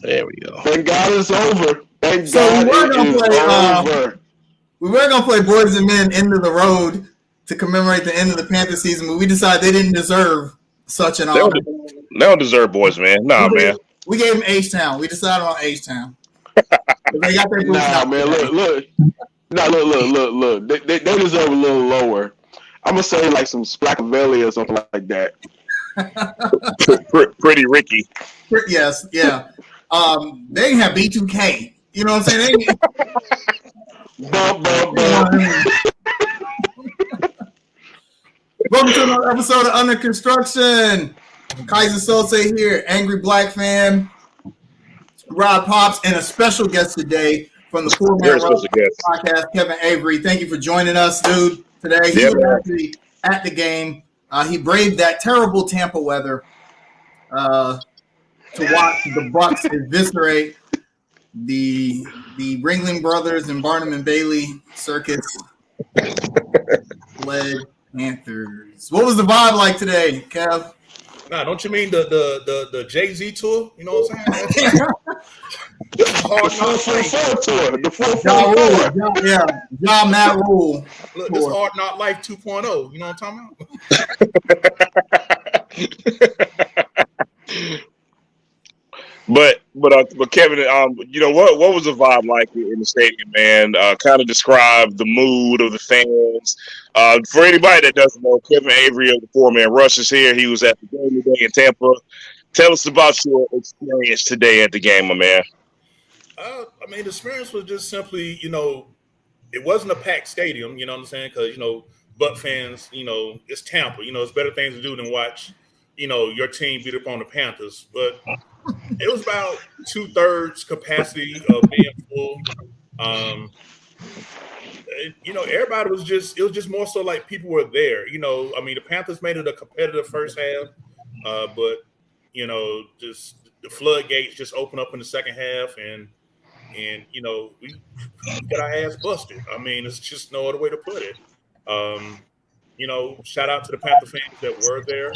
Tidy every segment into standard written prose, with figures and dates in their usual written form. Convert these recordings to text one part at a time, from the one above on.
There we go. Thank God it's over. Thank So God we were it gonna is play. over. We were gonna play Boys and Men End of the Road to commemorate the end of the Panthers season, but we decided they didn't deserve such an honor. They don't deserve boys, man. Nah, man. We gave them H-Town. We decided on H-Town. They got their boots Nah, out man, today. look. Nah, look. They deserve a little lower. I'm gonna say like some Splacavelli or something like that. Pretty Ricky. Yes, yeah. They didn't have B2K. You know what I'm saying? Bump. Welcome to another episode of Under Construction. Kaiser Sose here, Angry Black Fan, Rod Pops, and a special guest today from the Poor Man Road podcast, Kevin Avery. Thank you for joining us, dude, today. He was actually at the game. He braved that terrible Tampa weather to watch the Bucks eviscerate the Ringling Brothers and Barnum and Bailey circus led Panthers. What was the vibe like today, Kev? Nah, don't you mean the Jay-Z tour? You know what I'm saying? This is hard knock life. Tour. The 444. Yeah, John Matt Rule. Look, this hard knock life 2.0. You know what I'm talking about? But Kevin, you know what was the vibe like in the stadium, man? Kind of describe the mood of the fans. For anybody that doesn't know, Kevin Avery of the Poor Man Rush is here. He was at the game today in Tampa. Tell us about your experience today at the game, my man. I mean, the experience was just simply, it wasn't a packed stadium. You know what I'm saying? Because Buck fans, it's Tampa. It's better things to do than watch, your team beat up on the Panthers, but. It was about 2/3 capacity of being full. Everybody was it was just more so like people were there. I mean, the Panthers made it a competitive first half, but just the floodgates just opened up in the second half, and we got our ass busted. I mean, it's just no other way to put it. Shout out to the Panther fans that were there.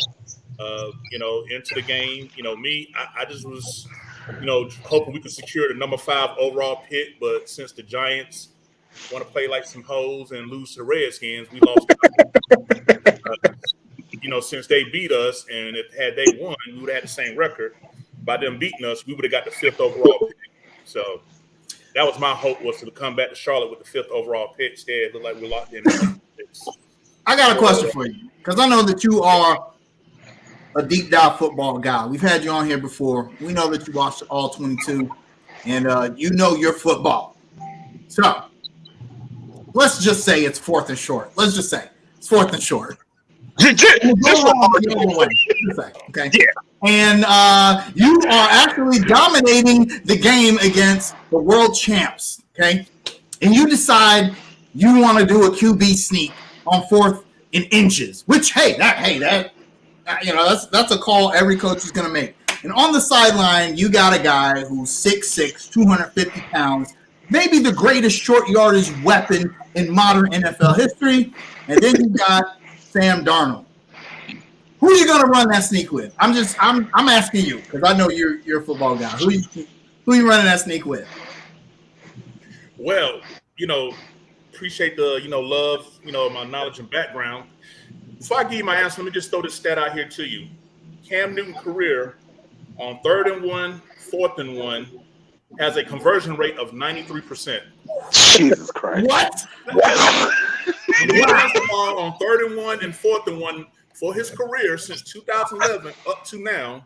Into the game. I just was, hoping we could secure the number 5 overall pick. But since the Giants want to play like some hoes and lose to the Redskins, we lost. Since they beat us, and had they won, we would have had the same record. By them beating us, we would have got the 5th overall pick. So that was my hope, was to come back to Charlotte with the 5th overall pick. Instead, it looked like we're locked in. I got a question for you, because I know that you are a deep dive football guy. We've had you on here before. We know that you watched all 22, and you know your football. So let's just say it's 4th and short. Let's just say it's 4th and short. Okay. Yeah. And you are actually dominating the game against the world champs. Okay. And you decide you want to do a QB sneak on 4th and inches, which that's a call every coach is going to make. And on the sideline, you got a guy who's 6'6", 250 pounds, maybe the greatest short yardage weapon in modern NFL history. And then you got Sam Darnold. Who are you going to run that sneak with? I'm asking you, because I know you're a football guy. Who are you running that sneak with? Well, appreciate the love, my knowledge and background. Before I give you my answer, let me just throw this stat out here to you. Cam Newton's career on 3rd and 1, 4th and 1 has a conversion rate of 93%. Jesus Christ! What? He runs the ball on 3rd and 1 and 4th and 1 for his career since 2011 up to now.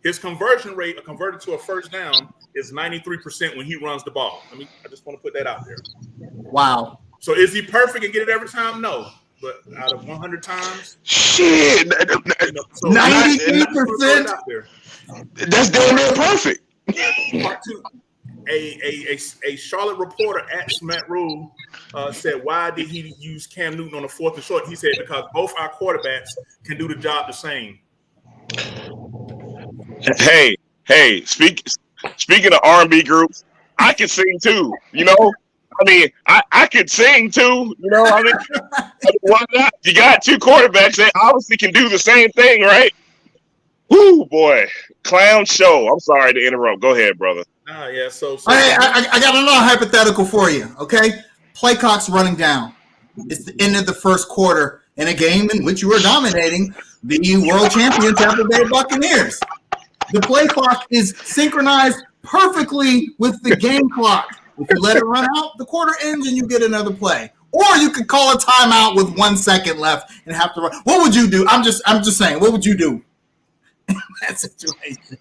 His conversion rate, converted to a first down, is 93% when he runs the ball. I just want to put that out there. Wow. So is he perfect and get it every time? No. But out of 100 times, shit, 93%. That's damn near perfect. Part 2, a Charlotte reporter asked Matt Rule, said, why did he use Cam Newton on the 4th and short? He said, because both our quarterbacks can do the job the same. Hey, speaking of R&B groups, I can sing too, I could sing too, why not? You got 2 quarterbacks that obviously can do the same thing, right? Whoo, boy. Clown show. I'm sorry to interrupt. Go ahead, brother. Yeah. So I got another hypothetical for you. Okay, play clock's running down. It's the end of the first quarter in a game in which you are dominating the world champion Tampa Bay Buccaneers. The play clock is synchronized perfectly with the game clock. If you let it run out, the quarter ends and you get another play. Or you could call a timeout with 1 second left and have to run. What would you do? I'm just saying. What would you do in that situation?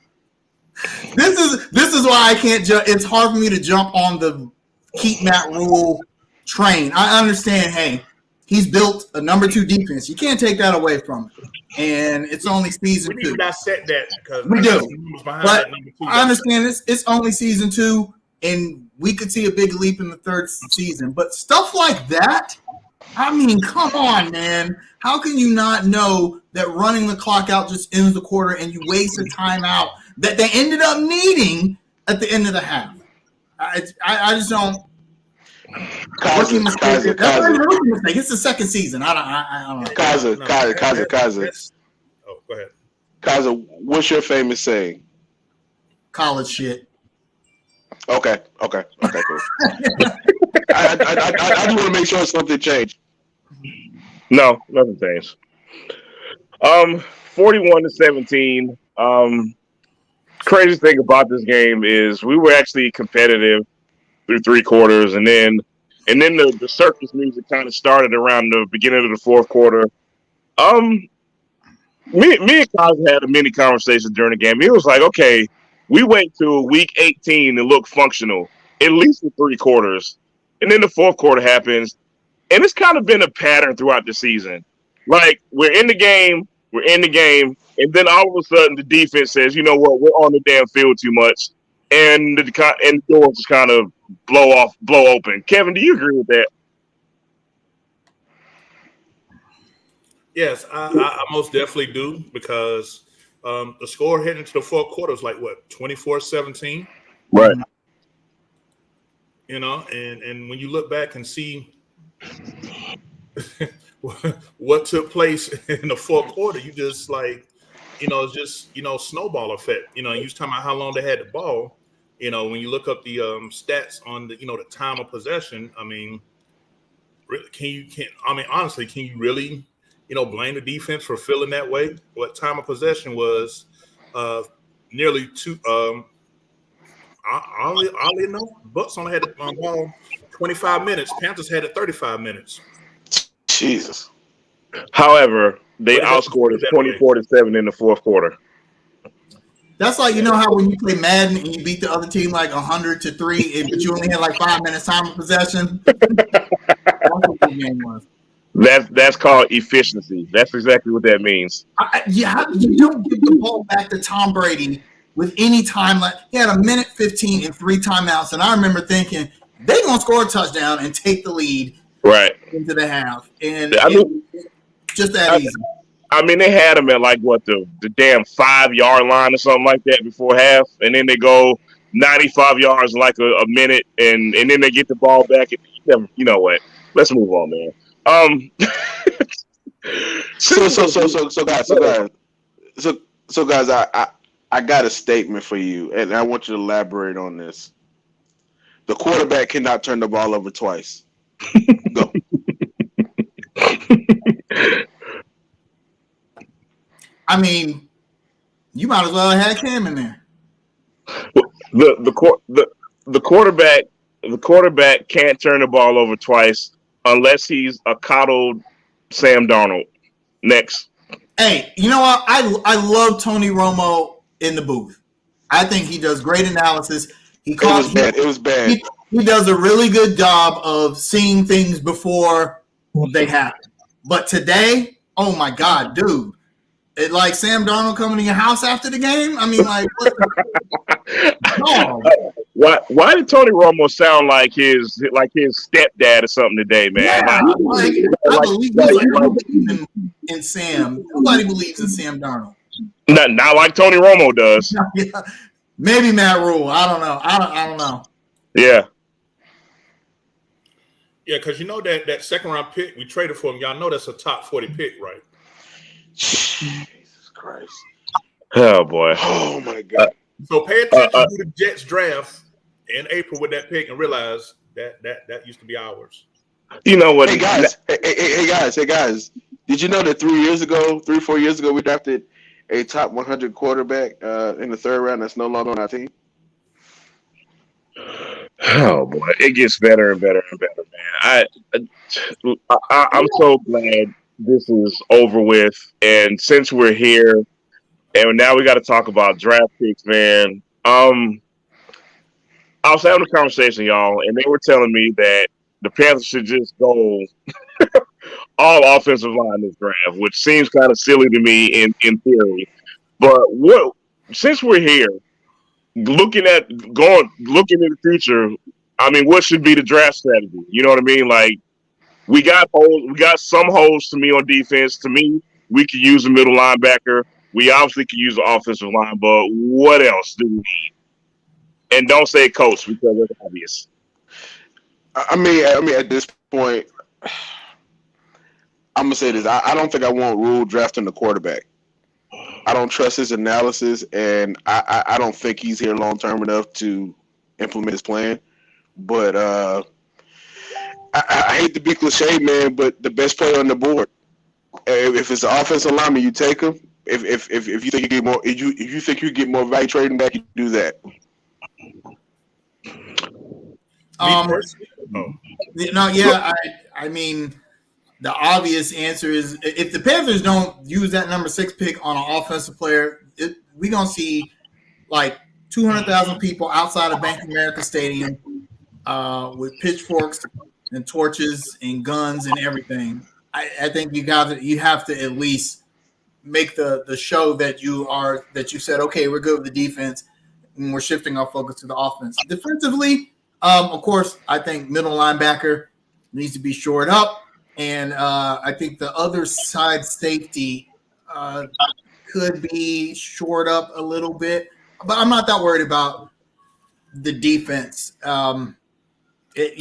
This is why I can't jump. It's hard for me to jump on the keep Matt Rule train. I understand. Hey, he's built a number 2 defense. You can't take that away from him. And it's only season 2. We need to dissect that because we do. But I understand it's only season 2, and we could see a big leap in the 3rd season. But stuff like that, I mean, come on, man. How can you not know that running the clock out just ends the quarter and you waste a timeout that they ended up needing at the end of the half? I just don't. Rookie mistake. It's the 2nd season. I don't know. Kaiser. Oh, go ahead. Kaiser, what's your famous saying? College shit. Okay, cool. I just want to make sure something changed. No, nothing changed. 41-17. Crazy thing about this game is we were actually competitive through 3 quarters, and then the circus music kind of started around the beginning of the 4th quarter. Me and Kyle had a mini conversation during the game. He was like, okay, we wait till week 18 to look functional, at least for 3 quarters. And then the 4th quarter happens. And it's kind of been a pattern throughout the season. Like, we're in the game, and then all of a sudden the defense says, you know what, we're on the damn field too much. And the doors just kind of blow open. Kevin, do you agree with that? Yes, I most definitely do because the score heading into the 4th quarter was like, what, 24-17? Right. You know, and when you look back and see what took place in the 4th quarter, you just like, you know, it's just, you know, snowball effect. You know, you was talking about how long they had the ball. You know, when you look up the stats on the, you know, the time of possession, I mean, honestly, can you really, you know, blame the defense for feeling that way? What time of possession was nearly 2. Oddly enough, Bucks only had the ball 25 minutes. Panthers had it 35 minutes. Jesus. However, they outscored us 24-7 in the 4th quarter. That's like, you know how when you play Madden and you beat the other team like 100-3, but you only had like 5 minutes time of possession. That's what the game was. That's called efficiency. That's exactly what that means. You don't give the ball back to Tom Brady with any time. Like, he had 1:15 and 3 timeouts, and I remember thinking they're gonna score a touchdown and take the lead right into the half, and just that easy. I mean, they had them at like what the damn 5-yard line or something like that before half, and then they go 95 yards in like a minute, and then they get the ball back. And you know what? Let's move on, man. So guys, I got a statement for you, and I want you to elaborate on this. The quarterback cannot turn the ball over twice. Go. I mean, you might as well have had Cam in there. The quarterback can't turn the ball over twice unless he's a coddled Sam Darnold. Next. Hey, you know what? I love Tony Romo in the booth. I think he does great analysis. It was bad. He does a really good job of seeing things before they happen. But today, oh my God, dude. It like Sam Darnold coming to your house after the game? I mean, like, no. Why did Tony Romo sound like his stepdad or something today, man? Yeah, I believe in Sam. Nobody believes in Sam Darnold. Not like Tony Romo does. Yeah. Maybe Matt Rule. I don't know. I don't know. Yeah. Yeah, because you know that 2nd round pick we traded for him. Y'all know that's a top 40 pick, right? Jesus Christ. Oh boy. Oh my God. So pay attention to the Jets draft in April with that pick and realize that used to be ours. You know what? Hey guys, hey guys. Did you know that 4 years ago, we drafted a top 100 quarterback in the third round that's no longer on our team? Oh boy, it gets better and better and better, man. I'm so glad this is over with, and since we're here, and now we got to talk about draft picks, man. I was having a conversation, y'all, and they were telling me that the Panthers should just go all offensive line this draft, which seems kind of silly to me in theory. But what since we're here, looking in the future, I mean, what should be the draft strategy? You know what I mean? Like we got holes, we got some holes to me on defense. To me, we could use a middle linebacker. We obviously could use the offensive line, but what else do we need? And don't say coach because it's obvious. I mean, at this point, I'm gonna say this. I don't think I want Rule drafting the quarterback. I don't trust his analysis, and I don't think he's here long term enough to implement his plan. But I hate to be cliche, man, but the best player on the board. If it's an offensive lineman, you take him. If you think you get more, if you think you get more value trading back, you do that. I mean, the obvious answer is if the Panthers don't use that number 6 pick on an offensive player, we're going to see like 200,000 people outside of Bank of America Stadium with pitchforks and torches and guns and everything. I think you have to at least make the show that you said, okay, we're good with the defense and we're shifting our focus to the offense. Defensively, of course, I think middle linebacker needs to be shored up. And I think the other side safety could be shored up a little bit, but I'm not that worried about the defense. They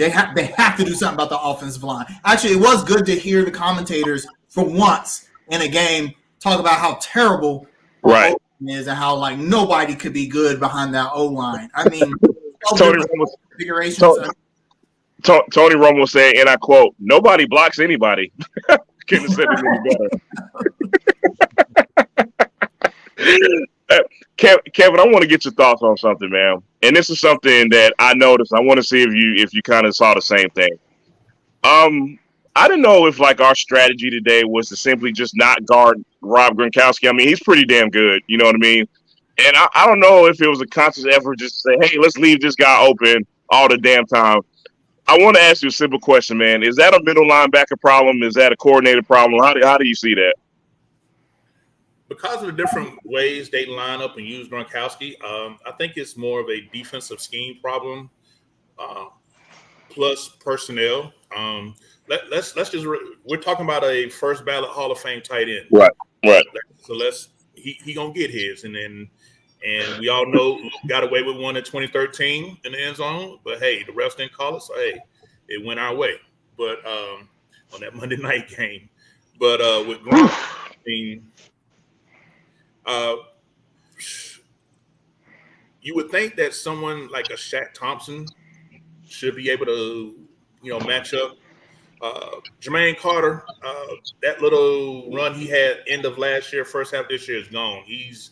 have to do something about the offensive line. Actually, it was good to hear the commentators for once in a game talk about how terrible right is and how like nobody could be good behind that O line. I mean, Tony Romo said, and I quote, "Nobody blocks anybody." Couldn't have said it any better. Kevin, I want to get your thoughts on something, man. And this is something that I noticed. I want to see if you kind of saw the same thing. I didn't know if like our strategy today was to simply just not guard Rob Gronkowski. I mean, he's pretty damn good. You know what I mean? And I don't know if it was a conscious effort just to say, hey, let's leave this guy open all the damn time. I want to ask you a simple question, man. Is that a middle linebacker problem? Is that a coordinated problem? How do you see that? Because of the different ways they line up and use Gronkowski, I think it's more of a defensive scheme problem plus personnel. Let's just we're talking about a first ballot Hall of Fame tight end, right? So he gonna get his, and we all know got away with one in 2013 in the end zone, but hey, the refs didn't call it, so hey, it went our way. But on that Monday night game, but with Gronk, I mean, you would think that someone like a Shaq Thompson should be able to, match up. Jermaine Carter, that little run he had end of last year, first half this year is gone. He's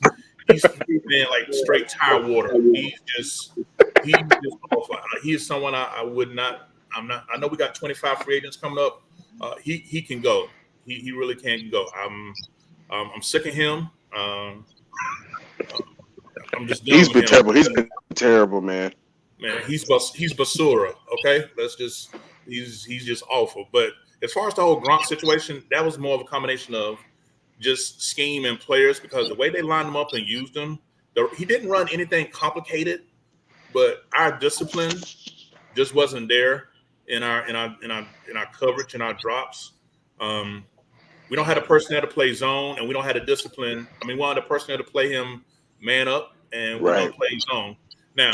been like straight tire water. He's just awful. He is someone I would not. I'm not. I know we got 25 free agents coming up. He can go. He really can go. I'm sick of him. I'm just. He's been terrible. He's been terrible, man. Man, he's basura. Okay, he's just awful. But as far as the whole Gronk situation, that was more of a combination of just scheme and players, because the way they lined him up and used him, he didn't run anything complicated, but our discipline just wasn't there in our coverage and our drops. We don't have a personnel to play zone, and we don't have the discipline. I mean, we wanted a personnel to play him man up, and we don't play zone. Now,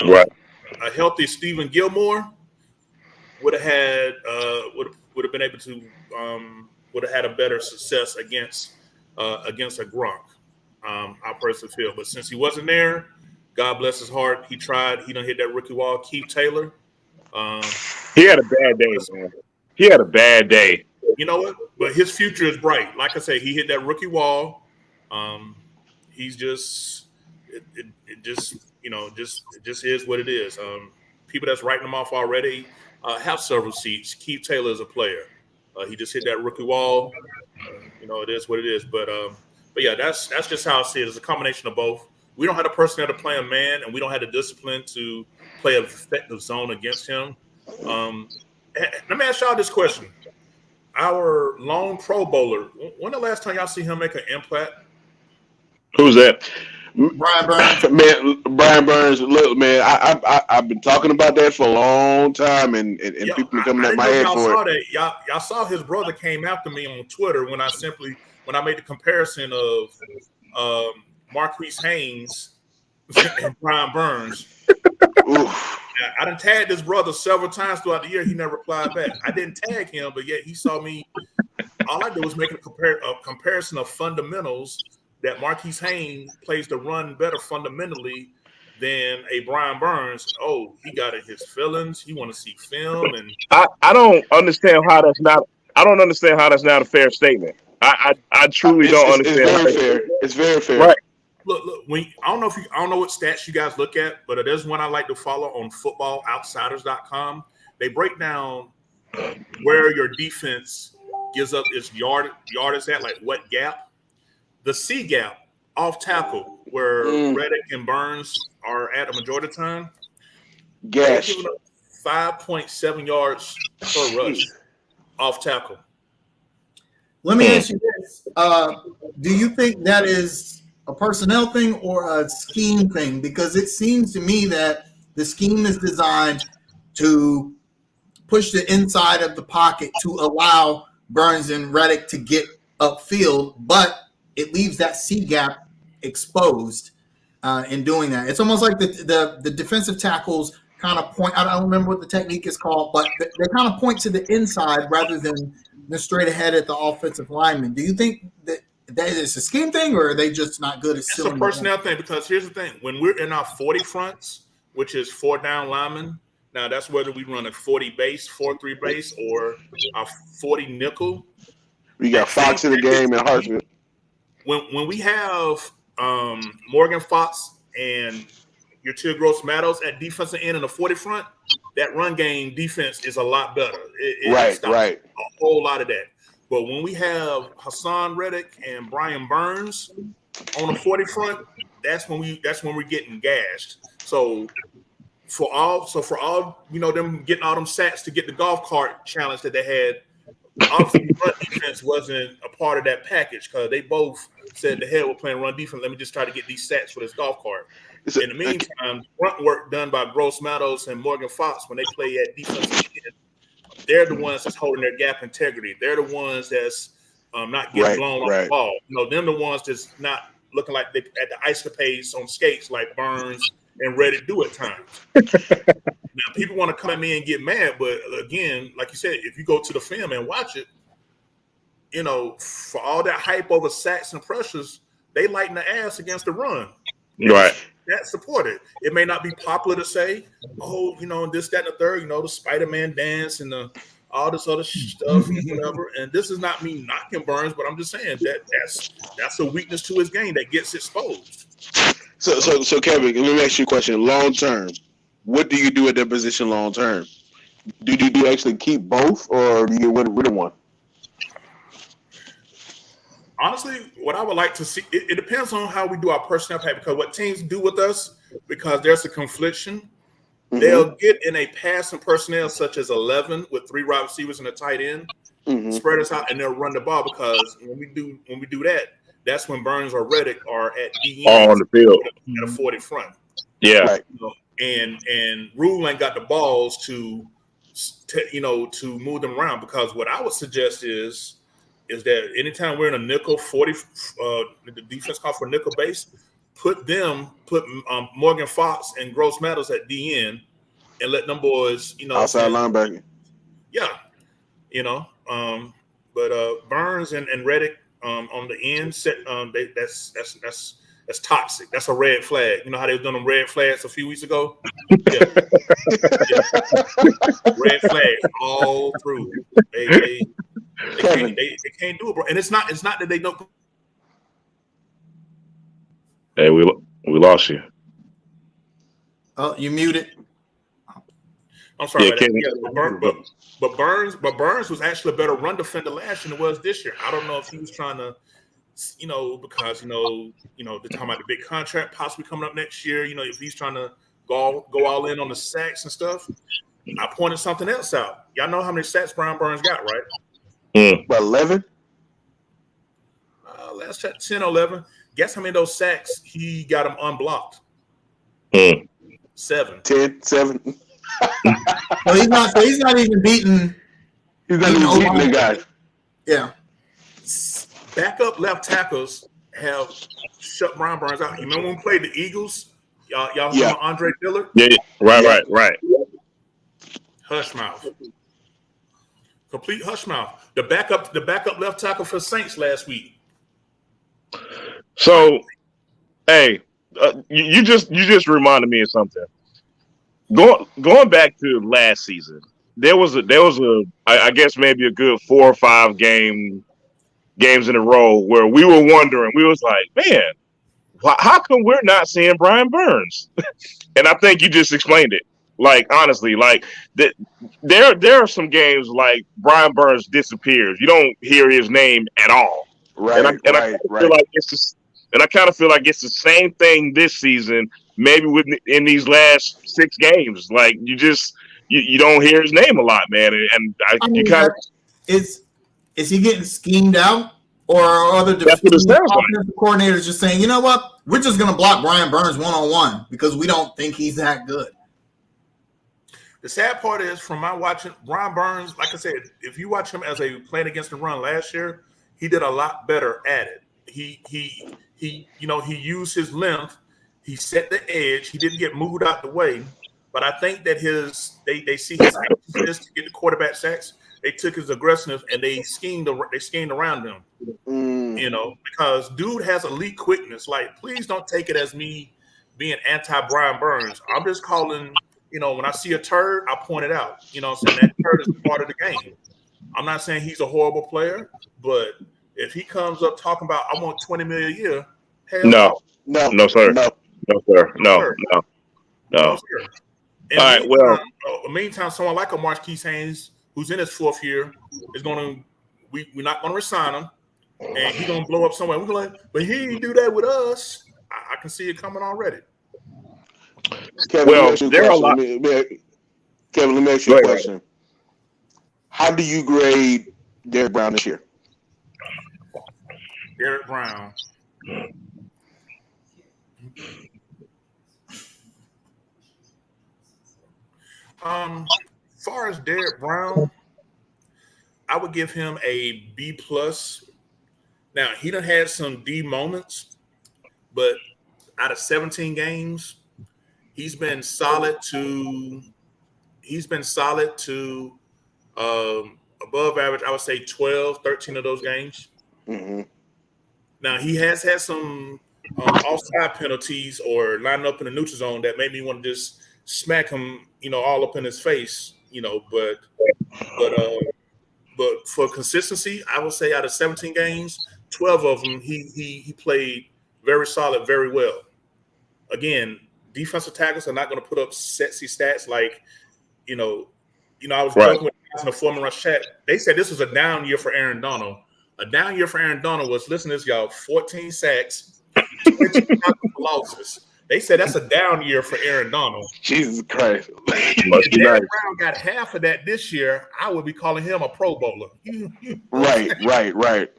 a healthy Stephen Gilmore would have had would have been able to would have had a better success against a Gronk. I personally feel. But since he wasn't there, God bless his heart, he tried. He done hit that rookie wall. Keith Taylor. He had a bad day, man. He had a bad day. You know what? But his future is bright. Like I say, he hit that rookie wall. He's just it just it just is what it is. People that's writing him off already have several seats. Keith Taylor is a player. He just hit that rookie wall. It is what it is. But yeah, that's just how I see it. It's a combination of both. We don't have the personnel to play a man, and we don't have the discipline to play an effective zone against him. Let me ask y'all this question. Our lone Pro Bowler, when the last time y'all see him make an impact? Who's that? Brian Burns. Man, Brian Burns. Look, man, I've been talking about that for a long time, and people are coming at my head for it. Y'all saw his brother came after me on Twitter when I made the comparison of Marquise Haynes and Brian Burns. Oof. I done tagged this brother several times throughout the year. He never replied back. I didn't tag him, but yet he saw me. All I did was make a comparison of fundamentals that Marquise Haynes plays the run better fundamentally than a Brian Burns. Oh, he got in his feelings. He want to see film, and I don't understand how that's not. I don't understand how that's not a fair statement. I truly don't understand. It's very fair. It's very fair. Right. Look. I don't know what stats you guys look at, but there's one I like to follow on FootballOutsiders.com. They break down where your defense gives up its yardage at, like what gap. The C gap off tackle, where Reddick and Burns are at a majority of the time. Gash. 5.7 yards per rush off tackle. Let me ask you this. Do you think that is a personnel thing or a scheme thing? Because it seems to me that the scheme is designed to push the inside of the pocket to allow Burns and Reddick to get upfield, but it leaves that C gap exposed in doing that. It's almost like the defensive tackles kind of point. I don't remember what the technique is called, but they kind of point to the inside rather than straight ahead at the offensive lineman. Do you think that is a scheme thing, or are they just not good at It's a personnel thing? Because here's the thing: when we're in our 40 fronts, which is 4 down linemen, now that's whether we run a 40 base, 4-3 base, or a 40 nickel. We got Fox in the game and Hartsfield. When we have Morgan Fox and your Till Gross Matos at defensive end in the 40 front, that run game defense is a lot better. It stops a whole lot of that. But when we have Hassan Reddick and Brian Burns on the 40 front, that's when we're getting gashed. So for all them getting all them sacks to get the golf cart challenge that they had, obviously run defense wasn't a part of that package because they both said the hell we're playing run defense. Let me just try to get these sacks for this golf cart. In the meantime, front work done by Gross Matos and Morgan Fox when they play at defensive end, they're the ones that's holding their gap integrity. They're the ones that's not getting blown off the ball. Them the ones that's not looking like they at the ice capades on skates like Burns and Reddick do at times. Now, people want to come at me and get mad, but again, like you said, if you go to the film and watch it, for all that hype over sacks and pressures, they lighten the ass against the run. Right. That's supported. It may not be popular to say, this, that, and the third, the Spider-Man dance and all this other stuff and whatever. And this is not me knocking Burns, but I'm just saying that's a weakness to his game that gets exposed. So Kevin, let me ask you a question. Long term, what do you do at that position long term? Do you actually keep both, or do you get rid of one? Honestly, what I would like to see, it depends on how we do our personnel pack, because what teams do with us, because there's a confliction, they'll get in a passing personnel such as 11 with 3 wide receivers and a tight end, spread us out, and they'll run the ball, because when we do that, that's when Burns or Reddick are at the end on the field at a 40 front. Yeah. Right. And Rule ain't got the balls to move them around, because what I would suggest is that anytime we're in a nickel 40, the defense call for nickel base, put Morgan Fox and Gross Matos at DN and let them boys, outside linebacker. Yeah. But Burns and Reddick, on the end. That's toxic. That's a red flag. You know how they were doing them red flags a few weeks ago? Yeah. Red flags all through. They can't do it, bro. And it's not that they don't. Hey, we lost you. Oh, you muted. I'm sorry about that. But Burns was actually a better run defender last year than it was this year. I don't know if he was trying to, because they're talking about the big contract possibly coming up next year. If he's trying to go all in on the sacks and stuff. I pointed something else out. Y'all know how many sacks Brian Burns got, right? About 11. Last check, 10 or 11. Guess how many of those sacks he got them unblocked? 7. 10, 7. So he's not even beating. He's not even beating the guy. Yeah. Backup left tackles have shut Brian Burns out. You remember when we played the Eagles? Y'all remember Andre Dillard? Yeah. Right. Hush mouth. Complete hush mouth. The backup left tackle for Saints last week. So, hey, you just reminded me of something. Going back to last season, there was I guess maybe a good 4 or 5 games in a row where we were wondering. We was like, man, how come we're not seeing Brian Burns? And I think you just explained it. Like, honestly, like there are some games like Brian Burns disappears. You don't hear his name at all. Right. I kind of feel like it's the same thing this season. Maybe in these last 6 games, like you don't hear his name a lot, man. Is he getting schemed out, or are other offensive coordinators just saying, you know what, we're just going to block Brian Burns 1-on-1 because we don't think he's that good? The sad part is, from my watching, Brian Burns, like I said, if you watch him as a playing against the run last year, he did a lot better at it. He used his length. He set the edge. He didn't get moved out the way. But I think that they see his aggressiveness to get the quarterback sacks. They took his aggressiveness and they schemed around him. Because dude has elite quickness. Like, please don't take it as me being anti-Brian Burns. I'm just calling, when I see a turd, I point it out. So that turd is part of the game. I'm not saying he's a horrible player, but if he comes up talking about I want $20 million a year, hell no, sir. No, sir. No. Sir. All right. Meantime, someone like a Marquise Haynes, who's in his 4th year, is we're not going to resign him, and he's going to blow up somewhere. We're going to but he didn't do that with us. I can see it coming already. Kevin, there are a lot. Kevin, let me ask you a question. How do you grade Derrick Brown this year? Derrick Brown. As far as Derrick Brown, I would give him a B+. Now, he done had some D moments, but out of 17 games, he's been solid to above average. I would say 12, 13 of those games. Mm-hmm. Now, he has had some offside penalties or lining up in the neutral zone that made me want to just smack him, all up in his face, but for consistency, I would say out of 17 games, 12 of them, he played very solid, very well. Again, defensive tackles are not going to put up sexy stats like, I was joking with guys in the former rush chat. They said this was a down year for Aaron Donald. A down year for Aaron Donald was, listen to this, y'all, 14 sacks, 20 losses. They said that's a down year for Aaron Donald. Jesus Christ. If Derrick Brown got half of that this year, I would be calling him a Pro Bowler. Right.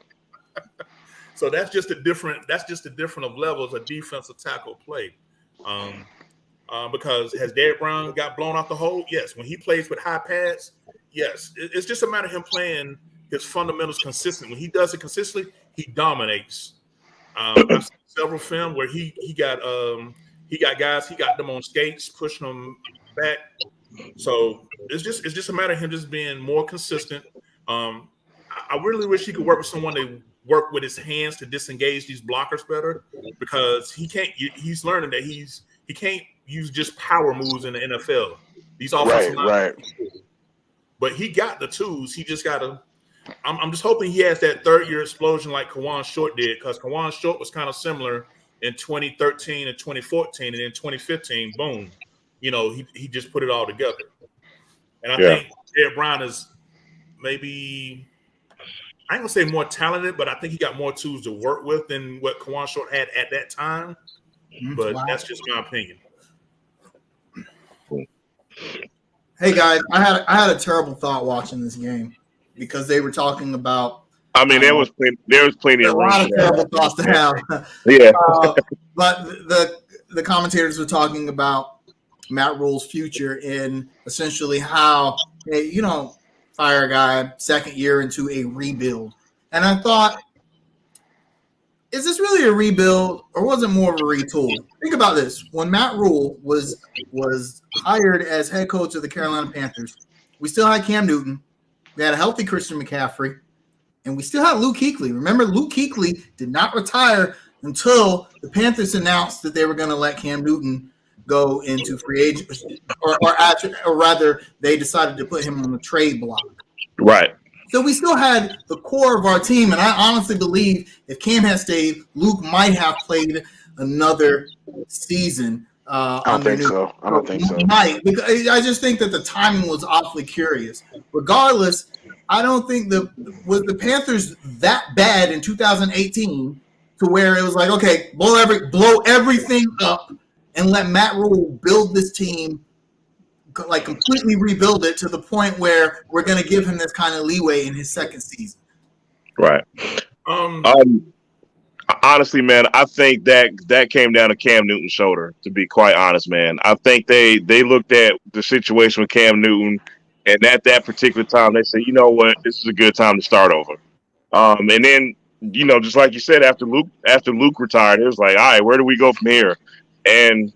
So that's just a different of levels of defensive tackle play. Because has Derrick Brown got blown off the hole? Yes. When he plays with high pads, yes. It's just a matter of him playing his fundamentals consistent. When he does it consistently, he dominates. I've seen several film where he got guys, he got them on skates, pushing them back. So it's just a matter of him just being more consistent. I really wish he could work with someone work with his hands to disengage these blockers better, because he's learning that he can't use just power moves in the NFL. These offensive right. But he got the tools. He just got to. I'm just hoping he has that third year explosion like Kawan Short did, because Kawan Short was kind of similar in 2013 and 2014, and in 2015, boom, he just put it all together. And I think Jared Brown is maybe, I ain't gonna say more talented, but I think he got more tools to work with than what Kawan Short had at that time. But that's just my opinion. Hey guys, I had a terrible thought watching this game, because they were talking about. I mean, there was plenty of a lot of terrible thoughts to have. Yeah, but the commentators were talking about Matt Rule's future in essentially how, hey, fire a guy second year into a rebuild, and I thought, is this really a rebuild, or was it more of a retool? Think about this: when Matt Rule was hired as head coach of the Carolina Panthers, we still had Cam Newton, we had a healthy Christian McCaffrey, and we still had Luke Kuechly. Remember, Luke Kuechly did not retire until the Panthers announced that they were going to let Cam Newton go into free agency, or rather, they decided to put him on the trade block. Right. So we still had the core of our team, and I honestly believe if Cam had stayed, Luke might have played another season. I don't think so. Might, because I just think that the timing was awfully curious. Regardless, I don't think was the Panthers that bad in 2018 to where it was like, okay, blow everything up and let Matt Rule build this team, like completely rebuild it to the point where we're going to give him this kind of leeway in his second season. Right. Honestly, man, I think that came down to Cam Newton's shoulder, to be quite honest, man. I think they looked at the situation with Cam Newton, and at that particular time, they said, you know what, this is a good time to start over. And then, just like you said, after Luke retired, it was like, all right, where do we go from here? And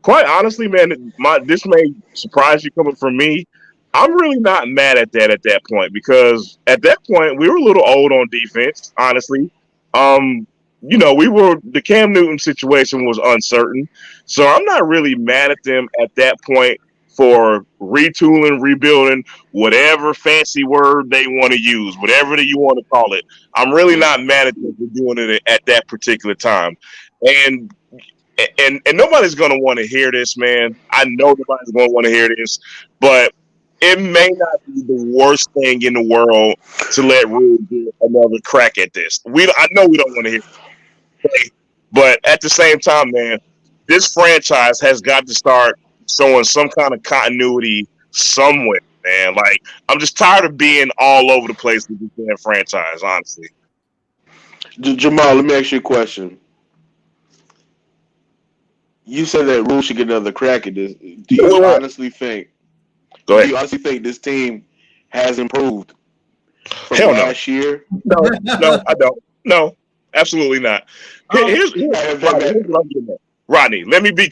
quite honestly, man, this may surprise you coming from me. I'm really not mad at that point, because at that point we were a little old on defense, honestly. The Cam Newton situation was uncertain, so I'm not really mad at them at that point for retooling, rebuilding, whatever fancy word they want to use, whatever you want to call it. I'm really not mad at them for doing it at that particular time. And nobody's going to want to hear this, man. I know nobody's going to want to hear this, but it may not be the worst thing in the world to let Rule do another crack at this. I know we don't want to hear it, but at the same time, man, this franchise has got to start showing some kind of continuity somewhere, man. Like, I'm just tired of being all over the place with this damn franchise, honestly. Jamal, let me ask you a question. You said that Rule should get another crack at this. Do you honestly think this team has improved from last year? No, I don't. No, absolutely not. Here's what I'm getting at. Rodney, I want to be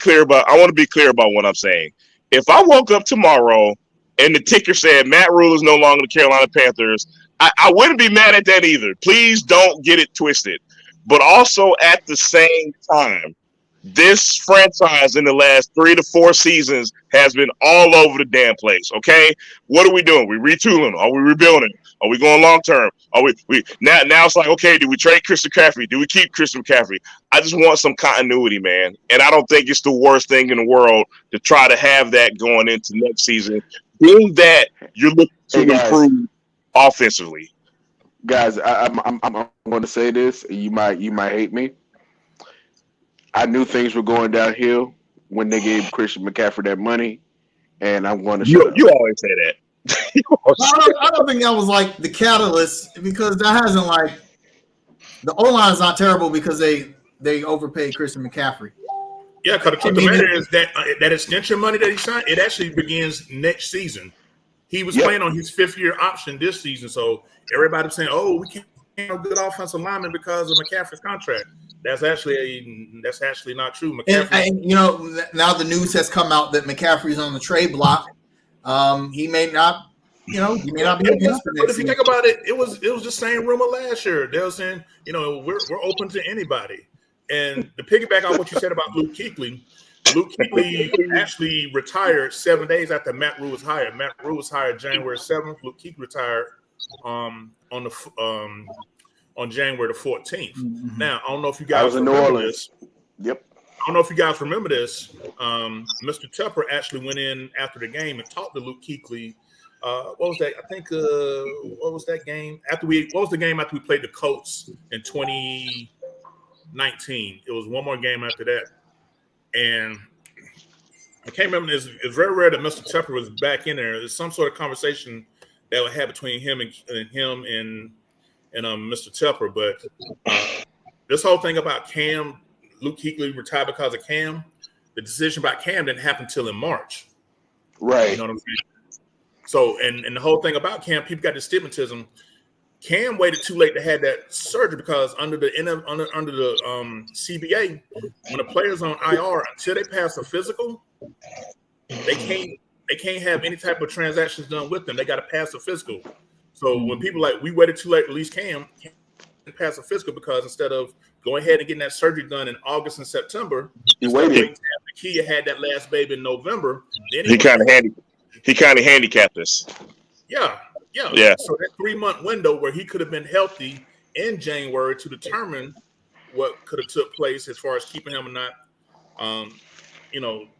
clear about what I'm saying. If I woke up tomorrow and the ticker said Matt Rule is no longer the Carolina Panthers, I wouldn't be mad at that either. Please don't get it twisted. But also at the same time, this franchise in the last 3 to 4 seasons has been all over the damn place. Okay, what are we doing? We retooling? Are we rebuilding? Are we going long term? Are we now it's like, okay, do we trade Christian McCaffrey? Do we keep Christian McCaffrey? I just want some continuity, man. And I don't think it's the worst thing in the world to try to have that going into next season, being that you're looking to improve offensively. Guys, I'm going to say this. You might hate me. I knew things were going downhill when they gave Christian McCaffrey that money, and I'm going to shut up. You always say that. I don't think that was like the catalyst, because that hasn't, like, the O-line is not terrible because they overpaid Christian McCaffrey. Yeah, because the truth of the matter is that extension money that he signed, it actually begins next season. He was playing on his 5th-year option this season, so everybody's saying, "Oh, we can't have a good offensive lineman because of McCaffrey's contract." That's actually not true. McCaffrey, and now the news has come out that McCaffrey's on the trade block. He may not you may not be. But if you think about it, it was the same rumor last year. They were saying, we're open to anybody. And to piggyback on what you said about Luke Kuechly actually retired 7 days after Matt Rule was hired. Matt Rule was hired January 7th. Luke Kuechly retired on January the 14th. Mm-hmm. Now, I don't know if you guys remember this. Yep. I don't know if you guys remember this. Mr. Tepper actually went in after the game and talked to Luke Kuechly. What was that? I think what was that game? What was the game after we played the Colts in 2019? It was one more game after that. And I can't remember. It's very rare that Mr. Tepper was back in there. There's some sort of conversation that would have between him and Mr. Tepper. But this whole thing about Cam, Luke Kuechly retired because of Cam. The decision about Cam didn't happen until in March. Right. You know what I'm saying? So, and the whole thing about Cam, people got this stigmatism. Cam waited too late to have that surgery because under the CBA, when a player's on IR, until they pass a physical, they can't have any type of transactions done with them. They got to pass a physical. So when people we waited too late to release Cam pass a physical because instead of going ahead and getting that surgery done in August and September, he waited. He had that last baby in November. Then he kind of handicapped us. Yeah. So that 3-month window where he could have been healthy in January to determine what could have took place as far as keeping him or not.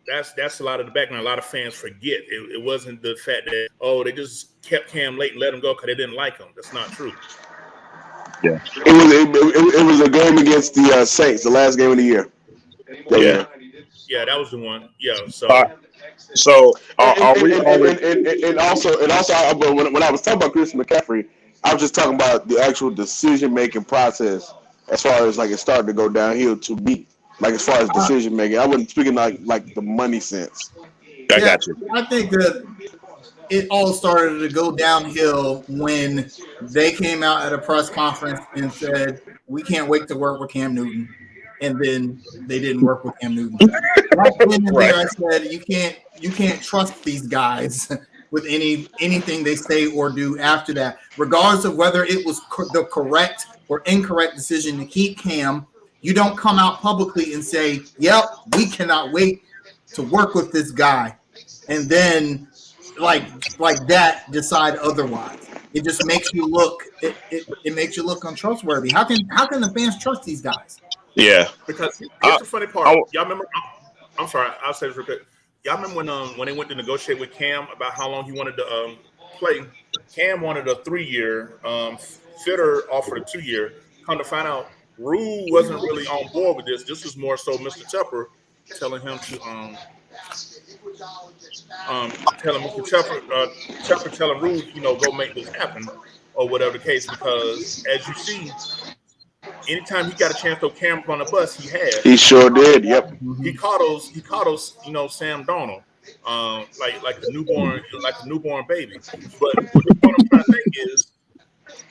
That's a lot of the background. A lot of fans forget. It wasn't the fact that they just kept Cam late and let him go because they didn't like him. That's not true. Yeah, it was a game against the Saints, the last game of the year. Yeah, that was the one. Yeah, so. And also, when I was talking about Christian McCaffrey, I was just talking about the actual decision-making process as far as it started to go downhill to me, as far as decision-making. I wasn't speaking like the money sense. I got you. I think that it all started to go downhill when they came out at a press conference and said, we can't wait to work with Cam Newton. And then they didn't work with Cam Newton. Right then and there, I said, you can't trust these guys with anything they say or do after that, regardless of whether it was the correct or incorrect decision to keep Cam. You don't come out publicly and say, "Yep, we cannot wait to work with this guy," and then like that decide otherwise. It just makes you look. It makes you look untrustworthy. How can the fans trust these guys? Yeah, because here's the funny part. Y'all remember? I'm sorry, I'll say this real quick. Y'all remember when they went to negotiate with Cam about how long he wanted to play? Cam wanted a 3-year. Fitter offered a 2-year. Come to find out, Rule wasn't really on board with this. This was more so Mr. Tepper telling him to telling Mr. Tepper telling Rule, go make this happen or whatever the case. Because as you see, anytime he got a chance to throw Cam on the bus, he had. He sure did. Yep. He caught those. Sam Darnold, like the newborn baby. But what I'm trying to think is,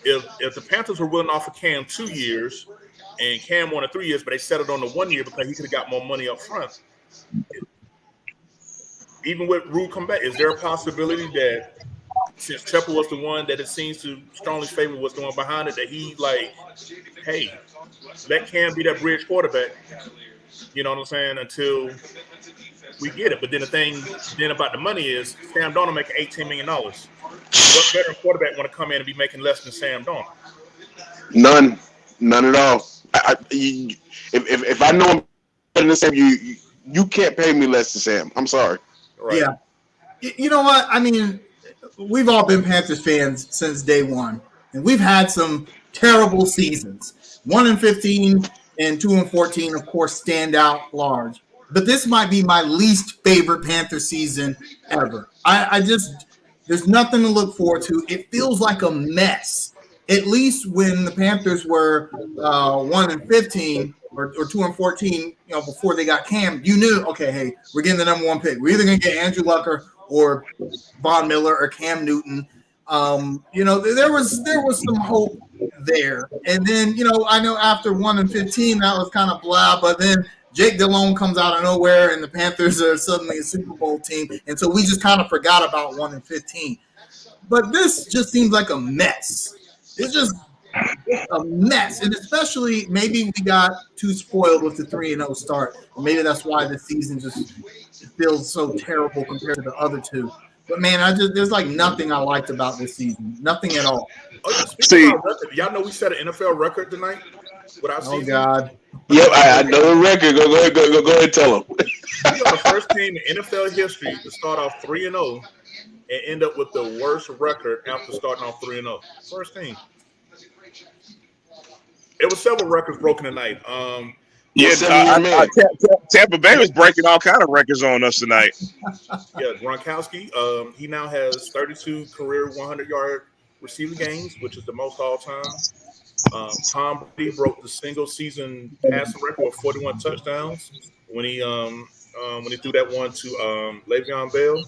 if the Panthers were willing to offer Cam 2 years, and Cam wanted 3 years, but they settled on the 1 year because he could have got more money up front. Even with Rule come back, is there a possibility that since Tepper was the one that it seems to strongly favor was the one behind it, that he hey, let Cam be that bridge quarterback, you know what I'm saying, until we get it. But then the thing about the money is Sam Darnold making $18 million. What better quarterback want to come in and be making less than Sam Darnold? None at all. If I know I'm better than Sam, you can't pay me less than Sam. I'm sorry. Right. Yeah. You know what? I mean, we've all been Panthers fans since day one, and we've had some terrible seasons. 1-15 and 2-14, of course, stand out large. But this might be my least favorite Panther season ever. I just there's nothing to look forward to. It feels like a mess. At least when the Panthers were 1-15 or 2-14, before they got Cam, you knew, okay, hey, we're getting the number 1 pick. We're either going to get Andrew Lucker or Von Miller or Cam Newton. There was some hope there. And then, I know after 1-15, that was kind of blah, but then Jake Delhomme comes out of nowhere and the Panthers are suddenly a Super Bowl team. And so we just kind of forgot about 1-15. But this just seems like a mess. It's just a mess, and especially maybe we got too spoiled with the 3-0 start. Maybe that's why the season just feels so terrible compared to the other two. But man, there's like nothing I liked about this season, nothing at all. Oh, speaking of record, y'all know we set an NFL record tonight without season. Oh God. Yep, I know the record. Go ahead and tell them. We are the first team in NFL history to start off 3-0 and end up with the worst record after starting off 3-0. First team. It was several records broken tonight. Tampa Bay was breaking all kind of records on us tonight. Yeah, Gronkowski. He now has 32 career 100-yard receiving games, which is the most all time. Tom Brady broke the single season passing record with 41 touchdowns when he threw that one to Le'Veon Bell.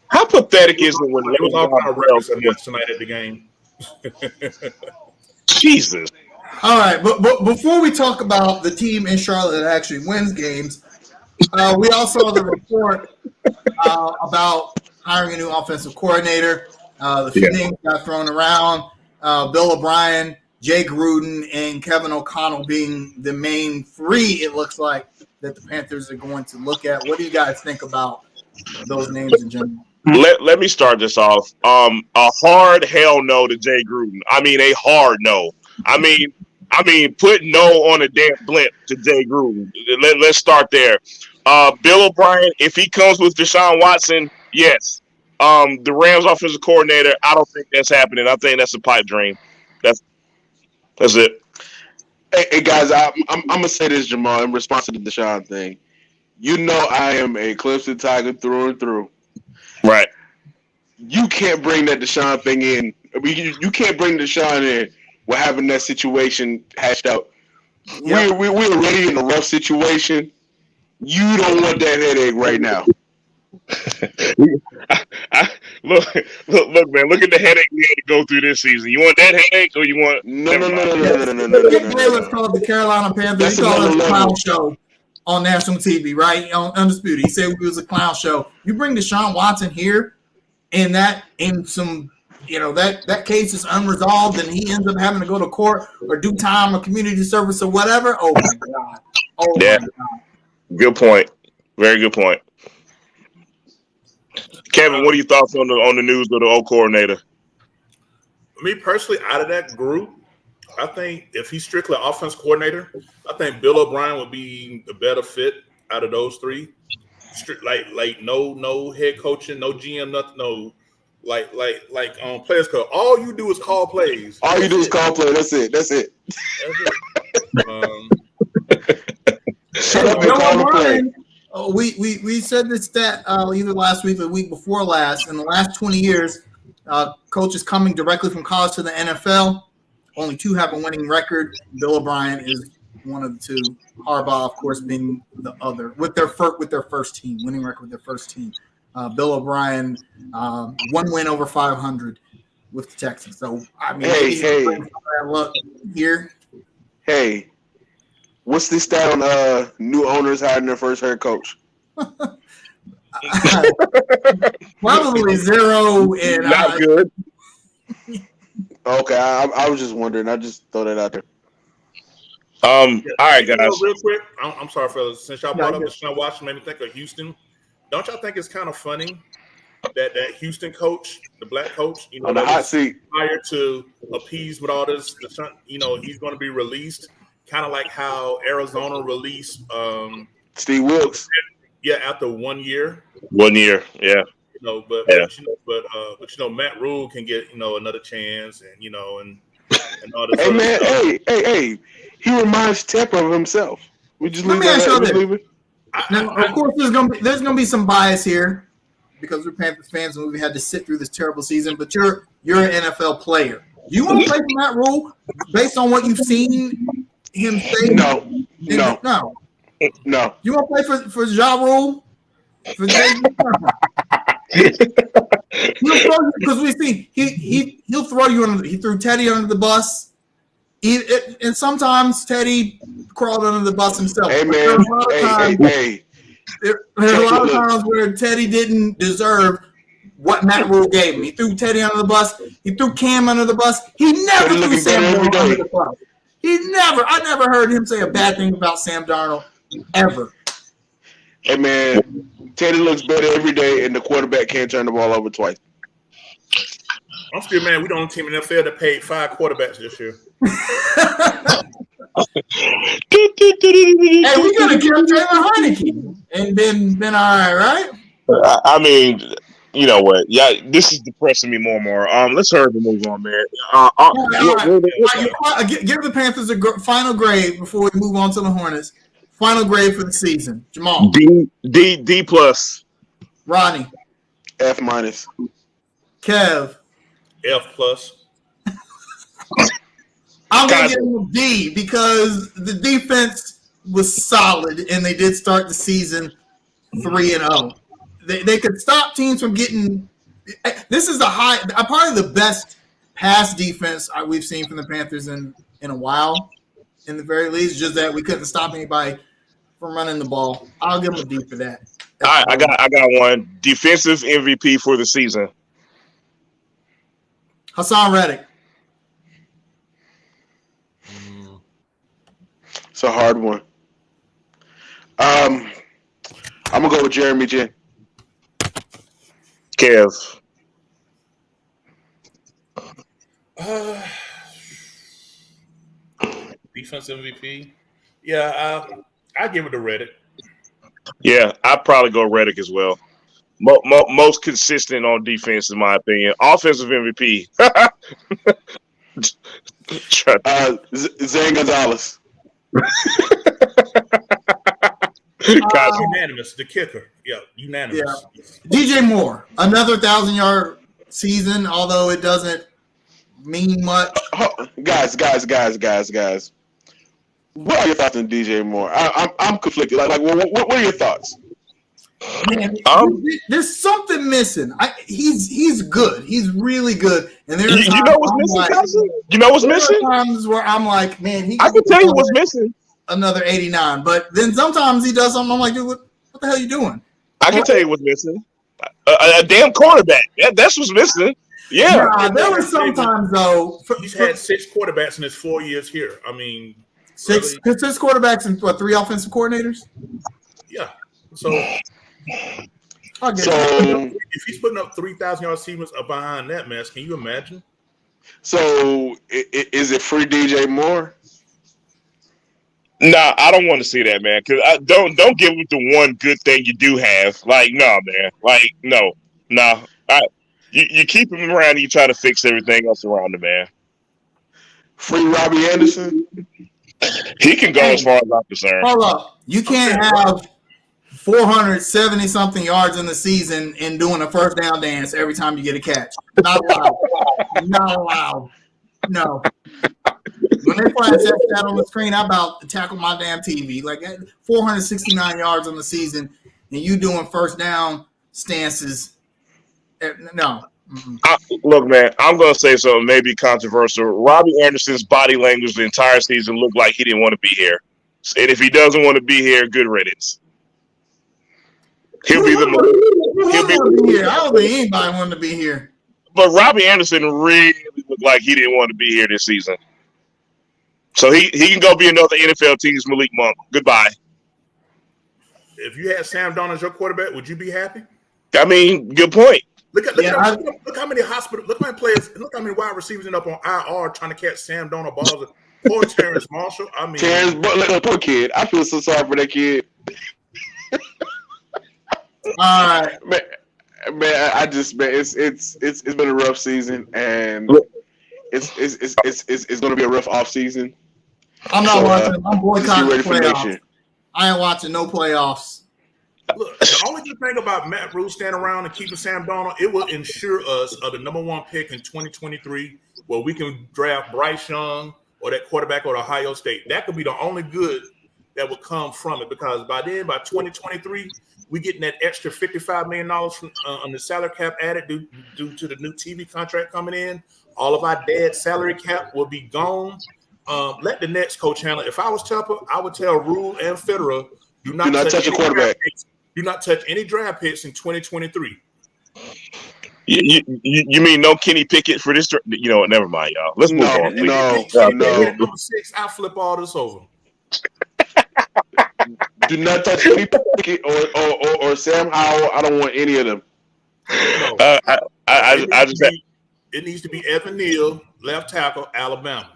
How pathetic is it when it was all kind of records tonight at the game? Jesus. All right, but before we talk about the team in Charlotte that actually wins games, we also saw the report about hiring a new offensive coordinator. The few names got thrown around. Bill O'Brien, Jay Gruden, and Kevin O'Connell being the main three, it looks like, that the Panthers are going to look at. What do you guys think about those names in general? Let me start this off. A hard hell no to Jay Gruden. I mean, a hard no. I mean, put no on a damn blimp to Jay Gruden. Let's start there. Bill O'Brien, if he comes with Deshaun Watson, yes. The Rams offensive coordinator, I don't think that's happening. I think that's a pipe dream. That's it. Hey guys, I'm gonna say this, Jamal, in response to the Deshaun thing. You know I am a Clemson Tiger through and through. Right. You can't bring that Deshaun thing in. I mean, you can't bring Deshaun in. We're having that situation hashed out. Yep. We're already in a rough situation. You don't want that headache right now. Look, man. Look at the headache we had to go through this season. You want that headache, or you want no. Let's call it the Carolina Panthers. He called it a clown show on national TV, right? On Undisputed, he said it was a clown show. You bring Deshaun Watson here, and that case is unresolved, and he ends up having to go to court or do time or community service or whatever. Oh my God! My God. Good point. Very good point. Kevin, what are your thoughts on the news of the O coordinator? Me personally, out of that group, I think if he's strictly offense coordinator, I think Bill O'Brien would be the better fit out of those three. Like no head coaching, no GM, nothing, no like players coach. All you do is call plays. All you do is call plays. That's it. Shut up and call the play. We said this stat either last week or the week before last. In the last 20 years, coaches coming directly from college to the NFL, only 2 have a winning record. Bill O'Brien is one of the 2. Harbaugh, of course, being the other with their first team, winning record with their first team. Bill O'Brien, 1 win over 500 with the Texans. So I mean, look here. Hey. What's the stat on new owners hiring their first head coach? Probably 0. And not good. Okay, I was just wondering. I just throw that out there. All right, guys. Real quick, I'm sorry, fellas. Since y'all brought up Deshaun Watson, made me think of Houston. Don't y'all think it's kind of funny that Houston coach, the black coach, on the hot seat, hired to appease with all this, he's going to be released. Kind of like how Arizona released Steve Wilkes. Yeah, after 1 year. 1 year, yeah. But Matt Rule can get another chance, and all this. Hey man, stuff. Hey, he reminds Tepper of himself. We just leave that. Now, of course, there's gonna be some bias here because we're Panthers fans and we had to sit through this terrible season. But you're an NFL player. Do you want to play for Matt Rule based on what you've seen him say? No. You want to play for Ja Rule? Because we see he'll throw you under. He threw Teddy under the bus. And sometimes Teddy crawled under the bus himself. Hey man, there's a lot of times where Teddy didn't deserve what Matt Rule gave him. He threw Teddy under the bus. He threw Cam under the bus. He never threw Sam Darnold under the bus. I never heard him say a bad thing about Sam Darnold ever. Hey, man, Teddy looks better every day, and the quarterback can't turn the ball over twice. I'm still mad we don't team in the NFL that paid 5 quarterbacks this year. Hey, we could have killed Taylor Heineke and been all right? I mean, you know what? Yeah, this is depressing me more and more. Let's hurry to move on, man. Give the Panthers a final grade before we move on to the Hornets. Final grade for the season. Jamal. D plus. Ronnie. F minus. Kev. F plus. I'm going to give them a D because the defense was solid and they did start the season 3-0. They could stop teams from getting. This is probably the best pass defense we've seen from the Panthers in a while, in the very least. Just that we couldn't stop anybody from running the ball. I'll give them a D for that. All right, I got one. Defensive MVP for the season. Hassan Reddick. It's a hard one. I'm gonna go with Jeremy Jin. Kev. Defensive MVP. Yeah, I give it to Reddick. Yeah, I'd probably go Reddick as well. Most consistent on defense, in my opinion. Offensive MVP. Zane Gonzalez. Unanimous, the kicker. Yeah, unanimous. Yeah. DJ Moore, another 1,000-yard season, although it doesn't mean much. Guys. What are your thoughts on DJ Moore? I'm conflicted. Like what are your thoughts? Man, there's something missing. He's good. He's really good. And there's you know what's missing, cousin? You know what's missing? Times where I'm like, man, I can tell you what's missing. Another 89. But then sometimes he does something. I'm like, dude, what the hell are you doing? I can tell you what's missing. A damn quarterback. That's what's missing. Yeah. There were sometimes though. He's had 6 quarterbacks in his 4 years here. I mean, six quarterbacks and 3 offensive coordinators. Yeah. So if he's putting up 3,000-yard seasons behind that mess, can you imagine? So is it free DJ Moore? Nah, I don't want to see that, man. Because don't give it the one good thing you do have. Like, no, man. Like, no. You keep him around and you try to fix everything else around him, man. Free Robbie Anderson? He can go as far as I'm concerned. Hold up. You can't have 470-something yards in the season and doing a first down dance every time you get a catch. Not allowed. Not allowed. No. When they flash that on the screen, I'm about to tackle my damn TV. Like 469 yards on the season, and you doing first down stances. No. Look, man, I'm going to say something maybe controversial. Robbie Anderson's body language the entire season looked like he didn't want to be here. And if he doesn't want to be here, good riddance. He'll be here. I don't think anybody wanted to be here. But Robbie Anderson really looked like he didn't want to be here this season. So he can go be another NFL team's Malik Monk. Goodbye. If you had Sam Darnold as your quarterback, would you be happy? I mean, good point. Look how many look how many wide receivers end up on IR trying to catch Sam Darnold balls. Poor Terrence Marshall. I mean, poor kid. I feel so sorry for that kid. All right, man. It's been a rough season, and it's going to be a rough off season. I'm not watching. I'm boycotting the playoffs. I ain't watching no playoffs. Look, the only good thing about Matt Rule standing around and keeping Sam Darnold, it will ensure us of the number 1 pick in 2023, where we can draft Bryce Young or that quarterback at Ohio State. That could be the only good that would come from it, because by 2023, we getting that extra $55 million on the salary cap added due to the new TV contract coming in. All of our dead salary cap will be gone. Let the next coach handle it. If I was Tupper, I would tell Rule and Federer, do not touch a quarterback. Do not touch any draft picks in 2023. You mean no Kenny Pickett for this? You know what? Never mind, y'all. Let's move on. Please. No. Number 6, I flip all this over. Do not touch Kenny Pickett or Sam Howell. I don't want any of them. No. It needs to be Evan Neal, left tackle, Alabama.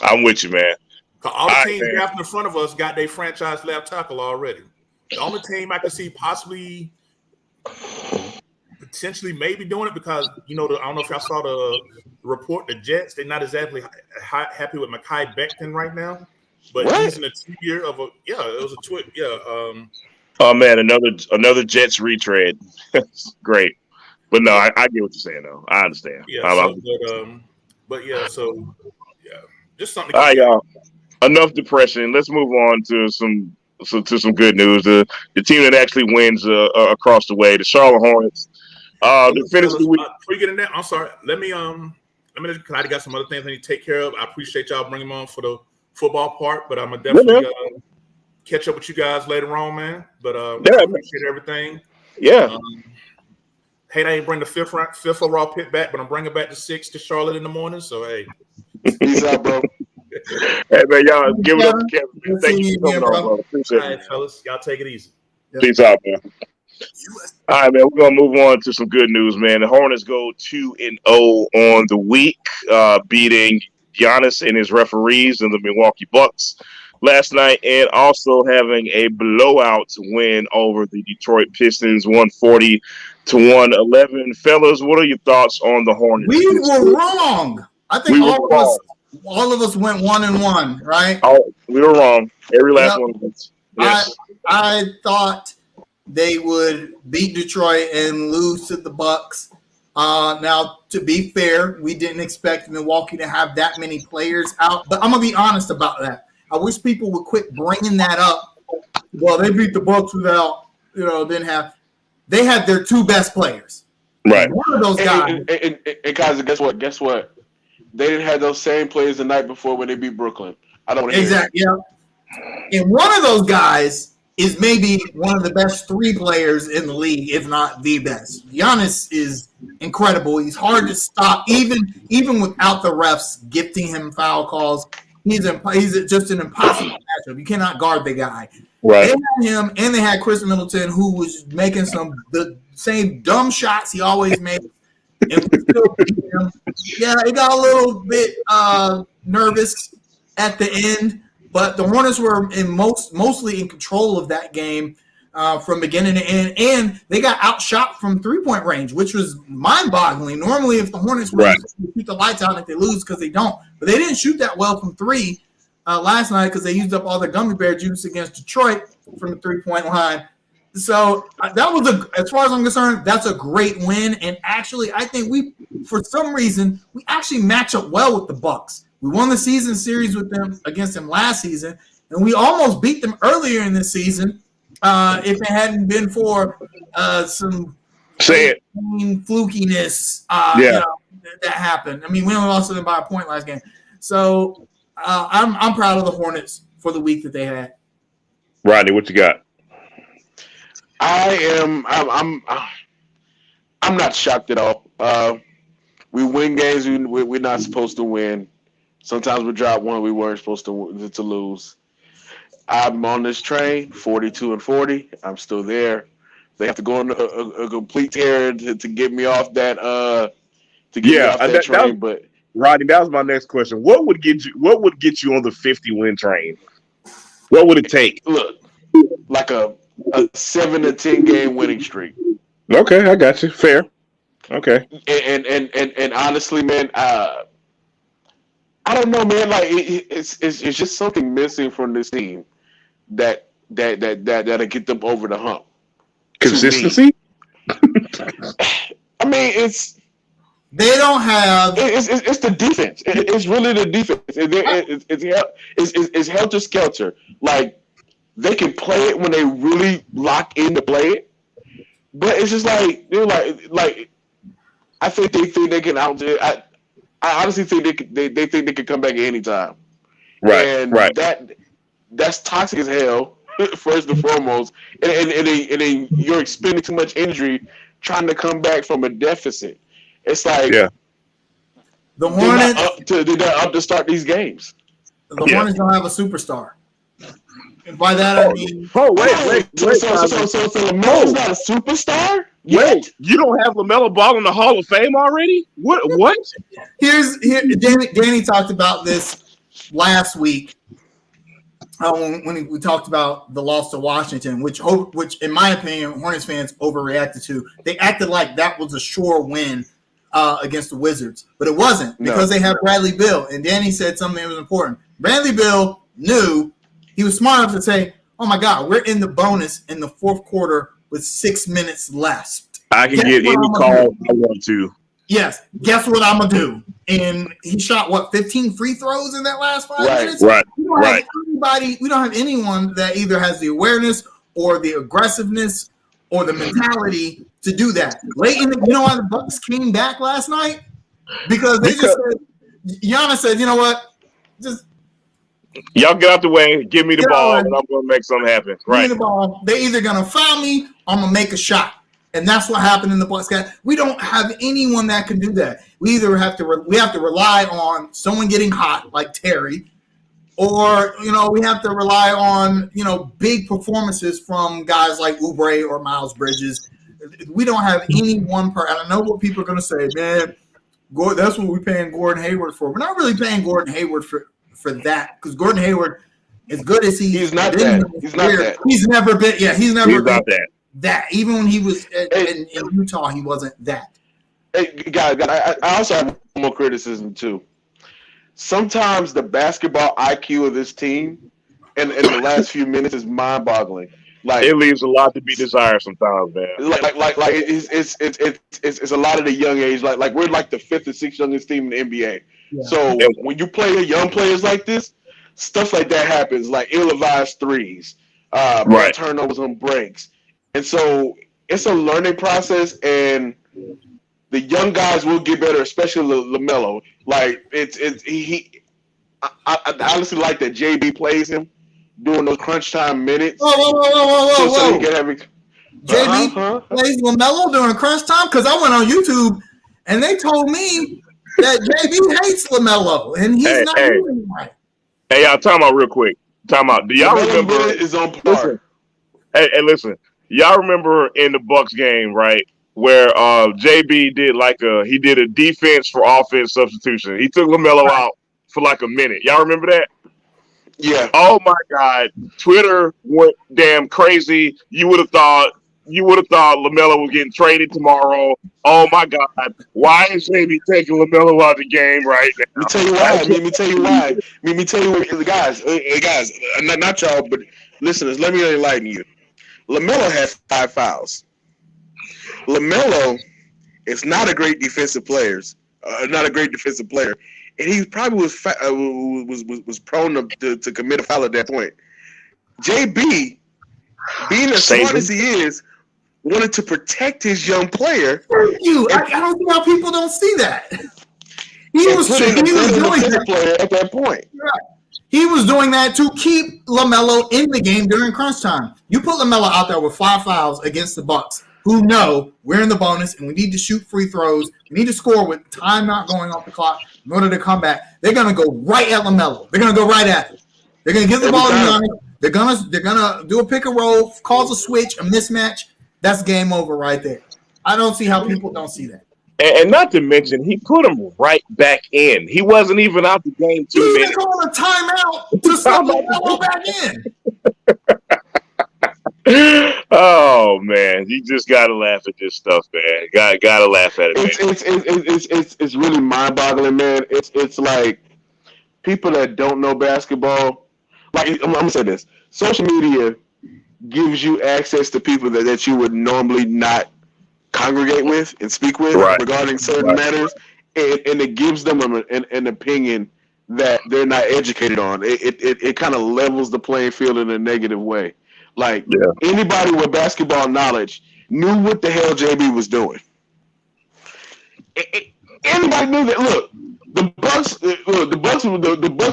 I'm with you, man. All the teams drafting in front of us got their franchise left tackle already. The only team I can see possibly, potentially, maybe doing it because I don't know if y'all saw the report. The Jets, they're not exactly happy with Mekhi Becton right now, but he's in a 2-year of a it was a twit Oh man, another Jets retread. Great, but no, I get what you're saying though. I understand. Just something. All right, y'all. Enough depression. Let's move on to some good news. The team that actually wins across the way, the Charlotte Hornets. The finish the week. Before we get in there, I'm sorry. Let me because I got some other things I need to take care of. I appreciate y'all bringing me on for the football part, but I'm gonna definitely catch up with you guys later on, man. But I appreciate everything. Yeah. Hey, I ain't bring the fifth overall pick back, but I'm bringing back the 6 to Charlotte in the morning. So hey, peace out, bro. Hey man, y'all give it up to Kevin. Thank you for coming on, bro. Appreciate it. All right, fellas, y'all take it easy. Peace out, man. All right, man. We're gonna move on to some good news, man. The Hornets go 2-0 on the week, beating Giannis and his referees and the Milwaukee Bucks last night, and also having a blowout win over the Detroit Pistons, 140-111. Fellas, what are your thoughts on the Hornets? We were wrong. I think all of us went 1-1, right? Oh, we were wrong. Every last one of us. Yes. I thought they would beat Detroit and lose to the Bucks. Now, to be fair, we didn't expect Milwaukee to have that many players out, but I'm gonna be honest about that. I wish people would quit bringing that up. Well, they beat the Bucks without, they had their 2 best players. Right. One of those guys. And guys, guess what? They didn't have those same players the night before when they beat Brooklyn. I don't want to exactly. Yeah. And one of those guys is maybe one of the best 3 players in the league, if not the best. Giannis is incredible. He's hard to stop, even without the refs gifting him foul calls. He's just an impossible matchup. You cannot guard the guy. Right. They had him, and they had Chris Middleton, who was making the same dumb shots he always makes. And we still beat him. Yeah, it got a little bit nervous at the end, but the Hornets were mostly in control of that game from beginning to end, and they got outshot from 3-point range, which was mind-boggling. Normally, if the Hornets win, they shoot the lights out, and if they lose, because they don't. But they didn't shoot that well from 3 last night because they used up all their gummy bear juice against Detroit from the 3-point line. So that was as far as I'm concerned, that's a great win. And actually, I think for some reason, we actually match up well with the Bucks. We won the season series against them last season, and we almost beat them earlier in the season. If it hadn't been for some flukiness, that happened. I mean, we only lost them by a point last game. So I'm proud of the Hornets for the week that they had. Rodney, what you got? I'm not shocked at all. We win games we're not supposed to win. Sometimes we drop one we weren't supposed to lose. I'm on this train, 42-40. I'm still there. They have to go on a complete tear to get me off that train. But Rodney, that was my next question. What would get you on the 50-win train? What would it take? Look, like a 7 to 10 game winning streak. Okay, I got you. Fair. Okay. And honestly, man, I don't know, man. Like it's just something missing from this team that'll get them over the hump. Consistency. I mean, they don't have. It's the defense. It's really the defense. It's helter skelter. Like. They can play it when they really lock in to play it, but it's just like they're like. I think they think they can out. I honestly think they think they can come back at any time. Right. And right. That's toxic as hell. first and foremost, and then you're expending too much injury trying to come back from a deficit. It's like the Hornets they're not up to start these games. The Hornets don't have a superstar. And by that I mean, so LaMelo's not a superstar. Wait, you don't have LaMelo Ball in the Hall of Fame already? What? Here, Danny talked about this last week when we talked about the loss to Washington, which in my opinion, Hornets fans overreacted to. They acted like that was a sure win against the Wizards, but it wasn't because they have Bradley Beal. And Danny said something that was important. Bradley Beal knew, he was smart enough to say, "Oh my God, we're in the bonus in the fourth quarter with 6 minutes left. I can get any call I want to." Yes, guess what I'm gonna do? And he shot 15 free throws in that last 5 minutes. Right. We don't have anyone that either has the awareness or the aggressiveness or the mentality to do that. Late in you know why the Bucks came back last night? Because just said, Giannis said, "You know what? Just y'all get out the way, give me the ball, and I'm gonna make something happen." Right. Give me the ball. They're either gonna foul me or I'm gonna make a shot. And that's what happened in the Bucks. We don't have anyone that can do that. We either have to rely on someone getting hot like Terry, or we have to rely on big performances from guys like Oubre or Miles Bridges. We don't have any one person. I know what people are going to say, man. That's what we're paying Gordon Hayward for. We're not really paying Gordon Hayward for that, because Gordon Hayward, as good as he's not that. He's not that. He's never been. Yeah, he's never been not that. That even when he was in Utah, he wasn't that. Hey, guys, I also have one more criticism too. Sometimes the basketball IQ of this team in the last few minutes is mind-boggling. Like, it leaves a lot to be desired sometimes, man. Like it's a lot of the young age. Like we're like the 5th or 6th youngest team in the NBA. Yeah. So when you play young players like this, stuff like that happens. Like ill-advised threes, turnovers on breaks. And so it's a learning process, and the young guys will get better, especially LaMelo. Like I honestly like that JB plays him during those crunch time minutes. Whoa. So he can have JB plays LaMelo during crunch time? Because I went on YouTube and they told me that JB hates LaMelo and he's not doing right. Hey, y'all, time out real quick. Time out. Do y'all remember? Is on par. Listen. Y'all remember in the Bucks game, right, where JB did a defense for offense substitution. He took LaMelo out for like a minute. Y'all remember that? Yeah. Oh my God, Twitter went damn crazy. You would have thought LaMelo was getting traded tomorrow. Oh my God, why is JB taking LaMelo out of the game right now? Let me tell you why. Guys, not y'all, but listeners, let me enlighten you. LaMelo has 5 fouls. LaMelo is not a great defensive player, and he probably was prone to commit a foul at that point. JB, being as smart as he is, wanted to protect his young player. Thank you. I don't see how people don't see that. He was doing that player at that point. Right. He was doing that to keep LaMelo in the game during crunch time. You put LaMelo out there with 5 fouls against the Bucks, who know we're in the bonus and we need to shoot free throws. We need to score with time not going off the clock in order to come back. They're going to go right at LaMelo. They're going to go right at it. They're going to give the ball to Giannis. They're gonna do a pick and roll, cause a switch, a mismatch. That's game over right there. I don't see how people don't see that. And not to mention, he put him right back in. He wasn't even out the game 2 minutes. He even called a timeout to slip LaMelo back in. Oh man, you just gotta laugh at this stuff, man. Gotta laugh at it. It's really mind-boggling, man. It's like people that don't know basketball. Like I'm gonna say this: social media gives you access to people that you would normally not congregate with and speak with regarding certain matters, and it gives them an opinion that they're not educated on. It kind of levels the playing field in a negative way. Like anybody with basketball knowledge knew what the hell JB was doing. Anybody knew that? Look, the Bucks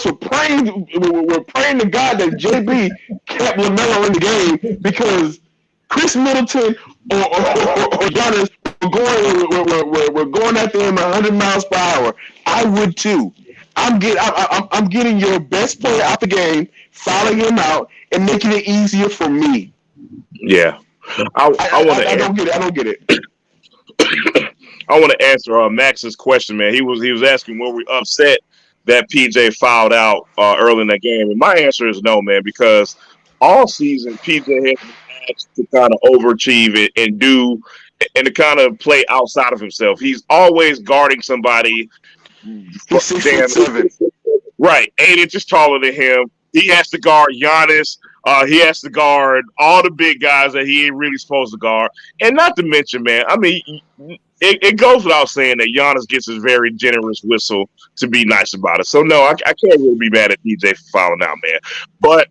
were praying to God that JB kept LaMelo in the game because Chris Middleton or Giannis were going after him 100 miles per hour. I would too. I'm getting your best player out the game, fouling him out, and making it easier for me. Yeah, I don't get it. I don't get it. I want to answer Max's question, man. He was asking, were we upset that PJ fouled out early in that game? And my answer is no, man, because all season PJ has been asked to kind of overachieve and do and to kind of play outside of himself. He's always guarding somebody. He's 6'7". Right, 8 inches taller than him. He has to guard Giannis. He has to guard all the big guys that he ain't really supposed to guard. And not to mention, man, I mean, it goes without saying that Giannis gets his very generous whistle to be nice about it. So, no, I can't really be mad at DJ for fouling out, man. But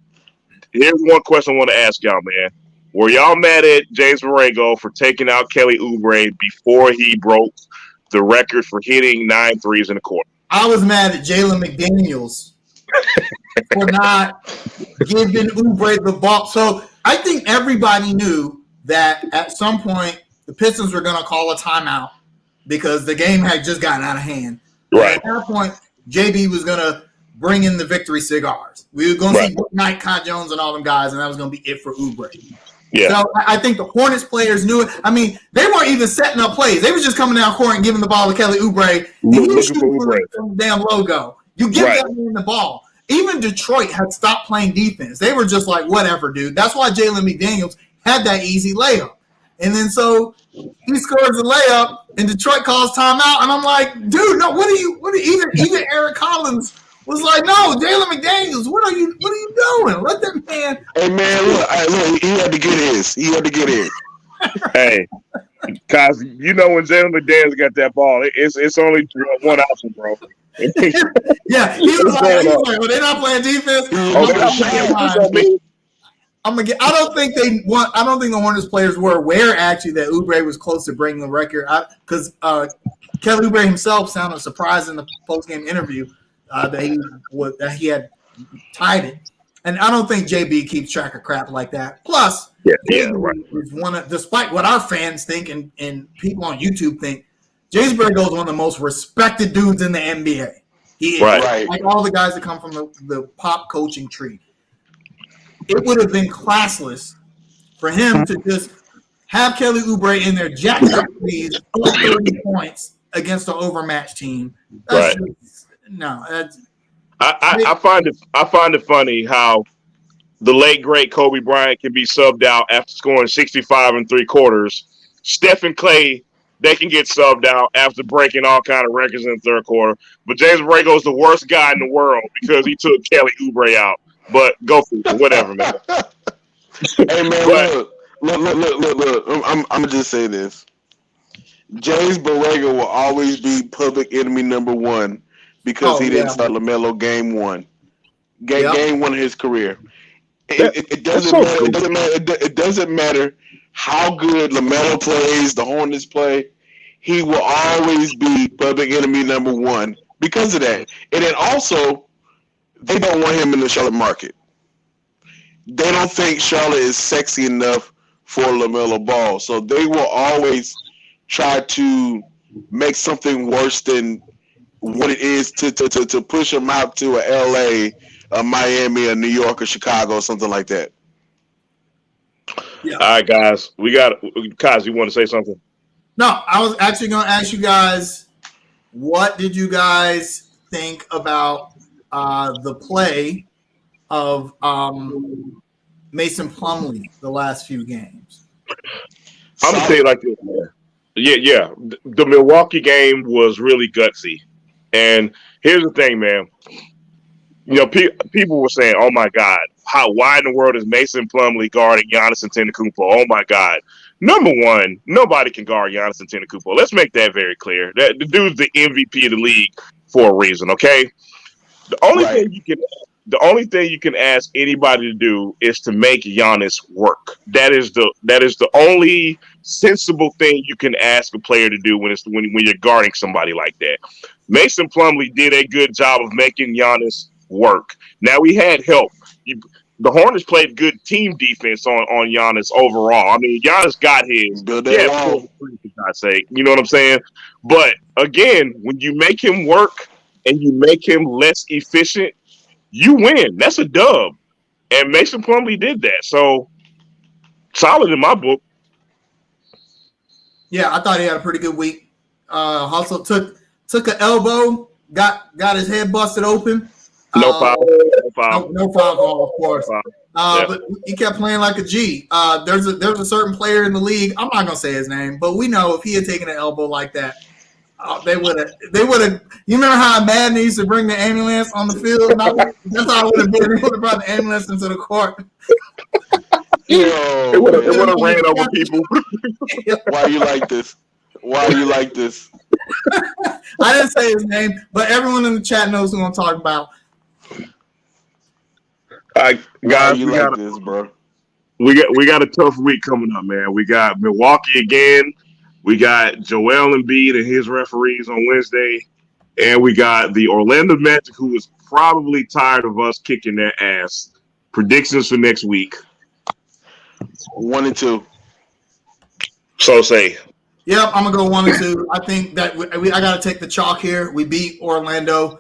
here's one question I want to ask y'all, man. Were y'all mad at James Borrego for taking out Kelly Oubre before he broke the record for hitting 9 threes in a quarter? I was mad at Jalen McDaniels for not giving Oubre the ball. So I think everybody knew that at some point the Pistons were going to call a timeout because the game had just gotten out of hand. Right. At that point, JB was going to bring in the victory cigars. We were going to see Knight, Kai Jones, and all them guys, and that was going to be it for Oubre. Yeah. So I think the Hornets players knew it. I mean, they weren't even setting up plays. They were just coming down court and giving the ball to Kelly Oubre. Looking for Oubre. The damn logo. You give that man the ball. Even Detroit had stopped playing defense. They were just like, whatever, dude. That's why Jalen McDaniels had that easy layup. And then so he scores the layup, and Detroit calls timeout. And I'm like, dude, no, what are you even Eric Collins was like, no, Jalen McDaniels, what are you doing? Let that man. Hey man, look, he had to get his. Hey, cause you know when Jalen McDaniels got that ball, it's only one option, bro. Yeah, he was like, well, they're not playing defense. I'm gonna get. I don't think the Hornets players were aware actually that Oubre was close to breaking the record because Kelly Oubre himself sounded surprised in the post-game interview that he had tied it, and I don't think JB keeps track of crap like that. Plus, is despite what our fans think and people on YouTube think, James Borrego is one of the most respected dudes in the NBA. He is like all the guys that come from the pop coaching tree. It would have been classless for him to just have Kelly Oubre in there, jacked up threes, 30 points against an overmatched team. That's I find it funny how the late great Kobe Bryant can be subbed out after scoring 65 in 3 quarters. Stephen Clay, they can get subbed out after breaking all kind of records in the 3rd quarter. But James Borrego is the worst guy in the world because he took Kelly Oubre out. But go for it, whatever, man. Hey man, look. I'm gonna just say this: James Borrego will always be public enemy number 1 because he didn't start LaMelo game 1. Game 1 of his career. It doesn't matter how good LaMelo plays, the Hornets play. He will always be public enemy number 1 because of that. And then also, they don't want him in the Charlotte market. They don't think Charlotte is sexy enough for LaMelo Ball. So they will always try to make something worse than what it is to push him out to a LA, a Miami, a New York, or Chicago, or something like that. Yeah. All right, guys. Kaz, you want to say something? No, I was actually going to ask you guys, what did you guys think about the play of Mason Plumlee the last few games? I'm going to tell you like this, man. Yeah. The Milwaukee game was really gutsy. And here's the thing, man. You know, people were saying, oh, my God, why in the world is Mason Plumlee guarding Giannis Antetokounmpo? Oh, my God. Number one, nobody can guard Giannis Antetokounmpo. Let's make that very clear. The dude's the MVP of the league for a reason, okay? The only thing you can the only thing you can ask anybody to do is to make Giannis work. That is the only sensible thing you can ask a player to do when you're guarding somebody like that. Mason Plumlee did a good job of making Giannis work. Now we had help. The Hornets played good team defense on Giannis overall. I mean, Giannis got his. Build that wall. For God's sake, you know what I'm saying? But again, when you make him work and you make him less efficient, you win. That's a dub. And Mason Plumlee did that. So solid in my book. Yeah, I thought he had a pretty good week. Also took an elbow, got his head busted open. No foul. No foul, of course. But he kept playing like a G. There's a certain player in the league. I'm not gonna say his name, but we know if he had taken an elbow like that, they would have. You remember how Madden used to bring the ambulance on the field? That's how it would have been. They would have brought the ambulance into the court. It would have ran over people. Why you like this? Why you like this? I didn't say his name, but everyone in the chat knows who I'm talking about. Guys, you like this, bro? We got a tough week coming up, man. We got Milwaukee again. We got Joel Embiid and his referees on Wednesday, and we got the Orlando Magic, who is probably tired of us kicking their ass. Predictions for next week: 1-2. So say. Yep, I'm gonna go 1-2. I think that I got to take the chalk here. We beat Orlando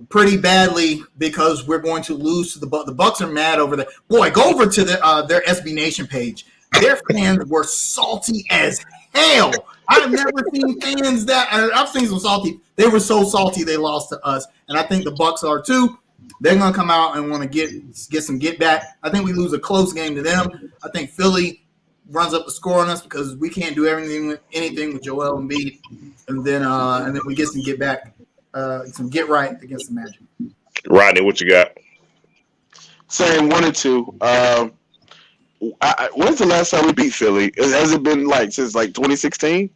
pretty badly because we're going to lose to the Bucks. The Bucks are mad over there. Boy, go over to their SB Nation page. Their fans were salty as hell. I've never seen fans that. I've seen some salty. They were so salty they lost to us, and I think the Bucks are too. They're gonna come out and want to get some get back. I think we lose a close game to them. I think Philly runs up the score on us because we can't do anything with Joel Embiid, and then we get some get back. Some get right against the Magic. Rodney, what you got? Saying 1-2. When's the last time we beat Philly? Has it been since 2016?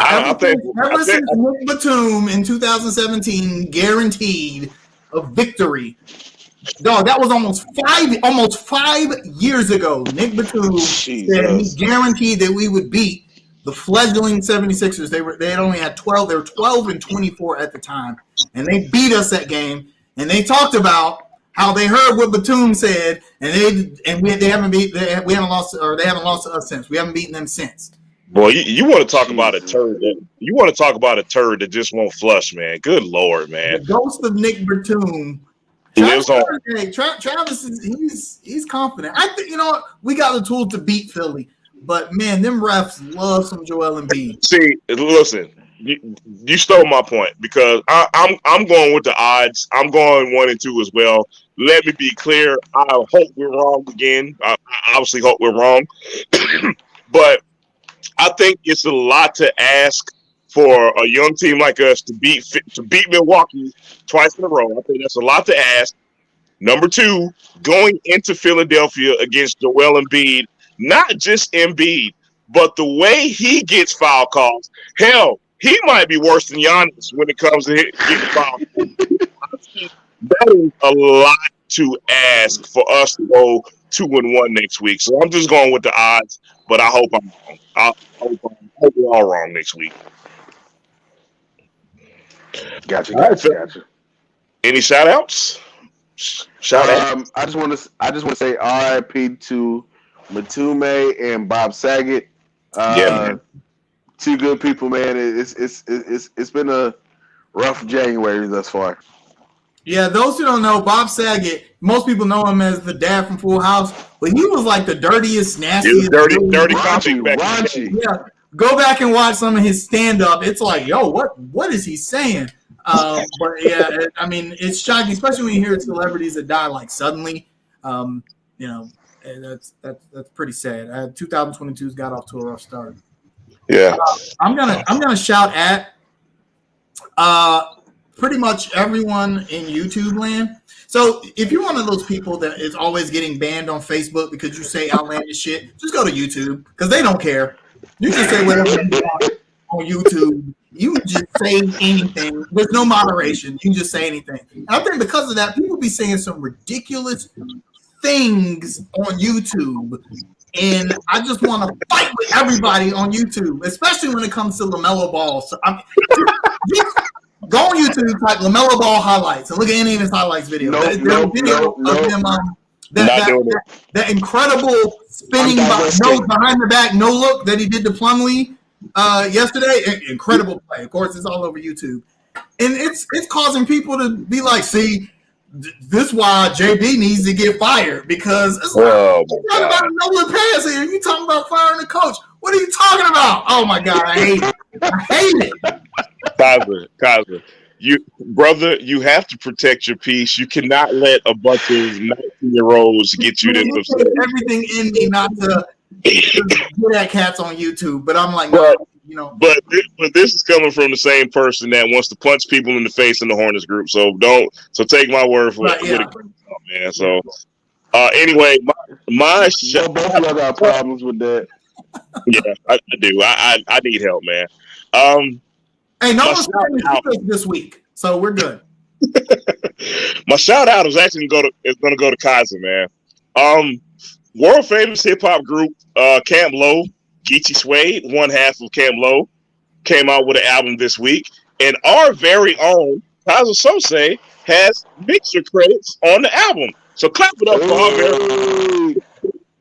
Ever since Nick Batum in 2017 guaranteed a victory. Dog, that was almost 5 years ago. Nick Batum said he guaranteed that we would beat the fledgling 76ers. They had only had 12. They were 12-24 at the time, and they beat us that game. And they talked about how they heard what Batum said, and we haven't lost to us since. We haven't beaten them since. Boy, you want to talk about a turd that just won't flush, man. Good Lord, man. The ghost of Nick Batum. Travis he's confident. I think we got the tools to beat Philly. But man, them refs love some Joel Embiid. See, listen, you stole my point because I'm going with the odds. I'm going 1-2 as well. Let me be clear. I hope we're wrong again. I obviously hope we're wrong, but I think it's a lot to ask for a young team like us to beat Milwaukee twice in a row. I think that's a lot to ask. Number two, going into Philadelphia against Joel Embiid. Not just Embiid, but the way he gets foul calls. Hell, he might be worse than Giannis when it comes to getting foul calls. That is a lot to ask for us to go 2-1 next week. So I'm just going with the odds, but I hope I'm wrong. I hope we're all wrong next week. Gotcha. Any shout outs? I just want to say RIP to Matume and Bob Saget. Man. Two good people, man. It's been a rough January thus far. Yeah, those who don't know, Bob Saget, most people know him as the dad from Full House, but he was like the dirtiest, nastiest, dirty raunchy. Yeah, go back and watch some of his stand-up. It's like, yo, what is he saying? But yeah, I mean, it's shocking, especially when you hear celebrities that die like suddenly. That's pretty sad. 2022's got off to a rough start. Yeah, I'm gonna shout at pretty much everyone in YouTube land. So if you're one of those people that is always getting banned on Facebook because you say outlandish shit, just go to YouTube because they don't care. You can say whatever you want. on YouTube. You can just say anything. There's no moderation. You can just say anything. And I think because of that, people be saying some ridiculous things on YouTube. And I just want to fight with everybody on YouTube, especially when it comes to LaMelo Ball. So go on YouTube, type LaMelo Ball highlights, and look at any of his highlights video. That incredible spinning behind the back no look that he did to Plumlee yesterday. Incredible play. Of course, it's all over YouTube, and it's causing people to be like, "See, this is why JB needs to get fired because it's like, you're talking about a no-look pass here. You talking about firing the coach? What are you talking about? Oh my God, I hate it. Kaiser, you have to protect your peace. You cannot let a bunch of 19-year-olds get you this upset. Everything in me not to get at cats on YouTube, but I'm like, no, you know. But this is coming from the same person that wants to punch people in the face in the Hornets group. So take my word for it, man. So anyway, my both of y'all got problems with that. Yeah, I do. I need help, man. Hey, no one's playing this week, so we're good. My shout out is actually going to go to Kaiser, man. World famous hip hop group Camp Low, Geechee Suede, one half of Camp Low, came out with an album this week, and our very own Kaiser Sose has mixer credits on the album. So clap it up for our very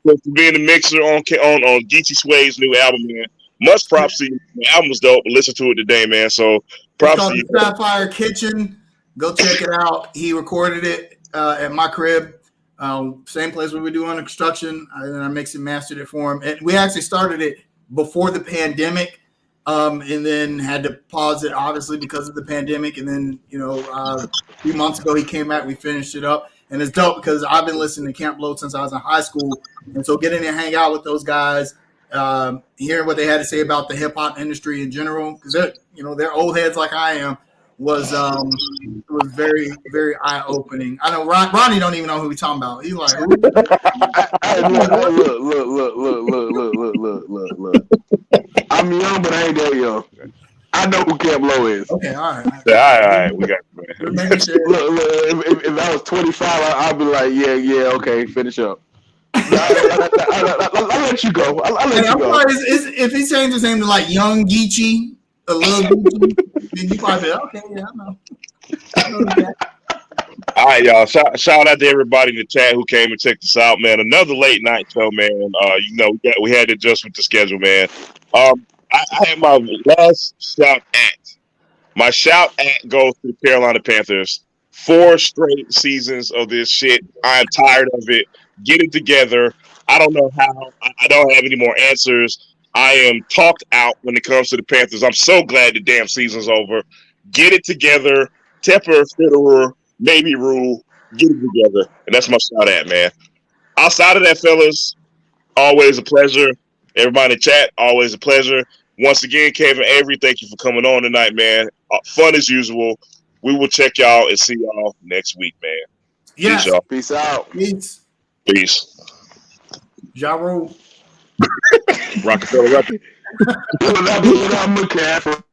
for being the mixer on Geechee Suede's new album, man. Much props to you. The album was dope. Listen to it today, man. So props to you. Sapphire Kitchen. Go check it out. He recorded it at my crib. Same place where we do under construction. And then I mixed and mastered it for him. And we actually started it before the pandemic, and then had to pause it obviously because of the pandemic. And then, a few months ago he came back. We finished it up, and it's dope because I've been listening to Camp Low since I was in high school, and so getting to hang out with those guys, hearing what they had to say about the hip hop industry in general, because they're old heads like I am. Was very, very eye opening. I know Ronnie don't even know who we're talking about. He's like, look. I'm young, but I ain't that young. I know who Camp Low is. Okay, all right. All right, we got it, man. Look, if I was 25, I'd be like, yeah, okay, finish up. I'll let you go. I'll let you go. If he changed his name to like Young Geechee, a little Geechee, then you probably say, okay, yeah, I know that. All right, y'all. Shout out to everybody in the chat who came and checked us out, man. Another late night show, man. We had to adjust with the schedule, man. I had my last shout at. My shout at goes to the Carolina Panthers. 4 straight seasons of this shit. I'm tired of it. Get it together. I don't know how. I don't have any more answers. I am talked out when it comes to the Panthers. I'm so glad the damn season's over. Get it together. Tepper, Fitterer, maybe Rule. Get it together. And that's my shout out, man. Outside of that, fellas, always a pleasure. Everybody in chat, always a pleasure. Once again, Kevin Avery, thank you for coming on tonight, man. Fun as usual. We will check y'all and see y'all next week, man. Yes. Peace, y'all. Peace out. Peace. Ja Rule. Rockefeller. What up, McCaffrey?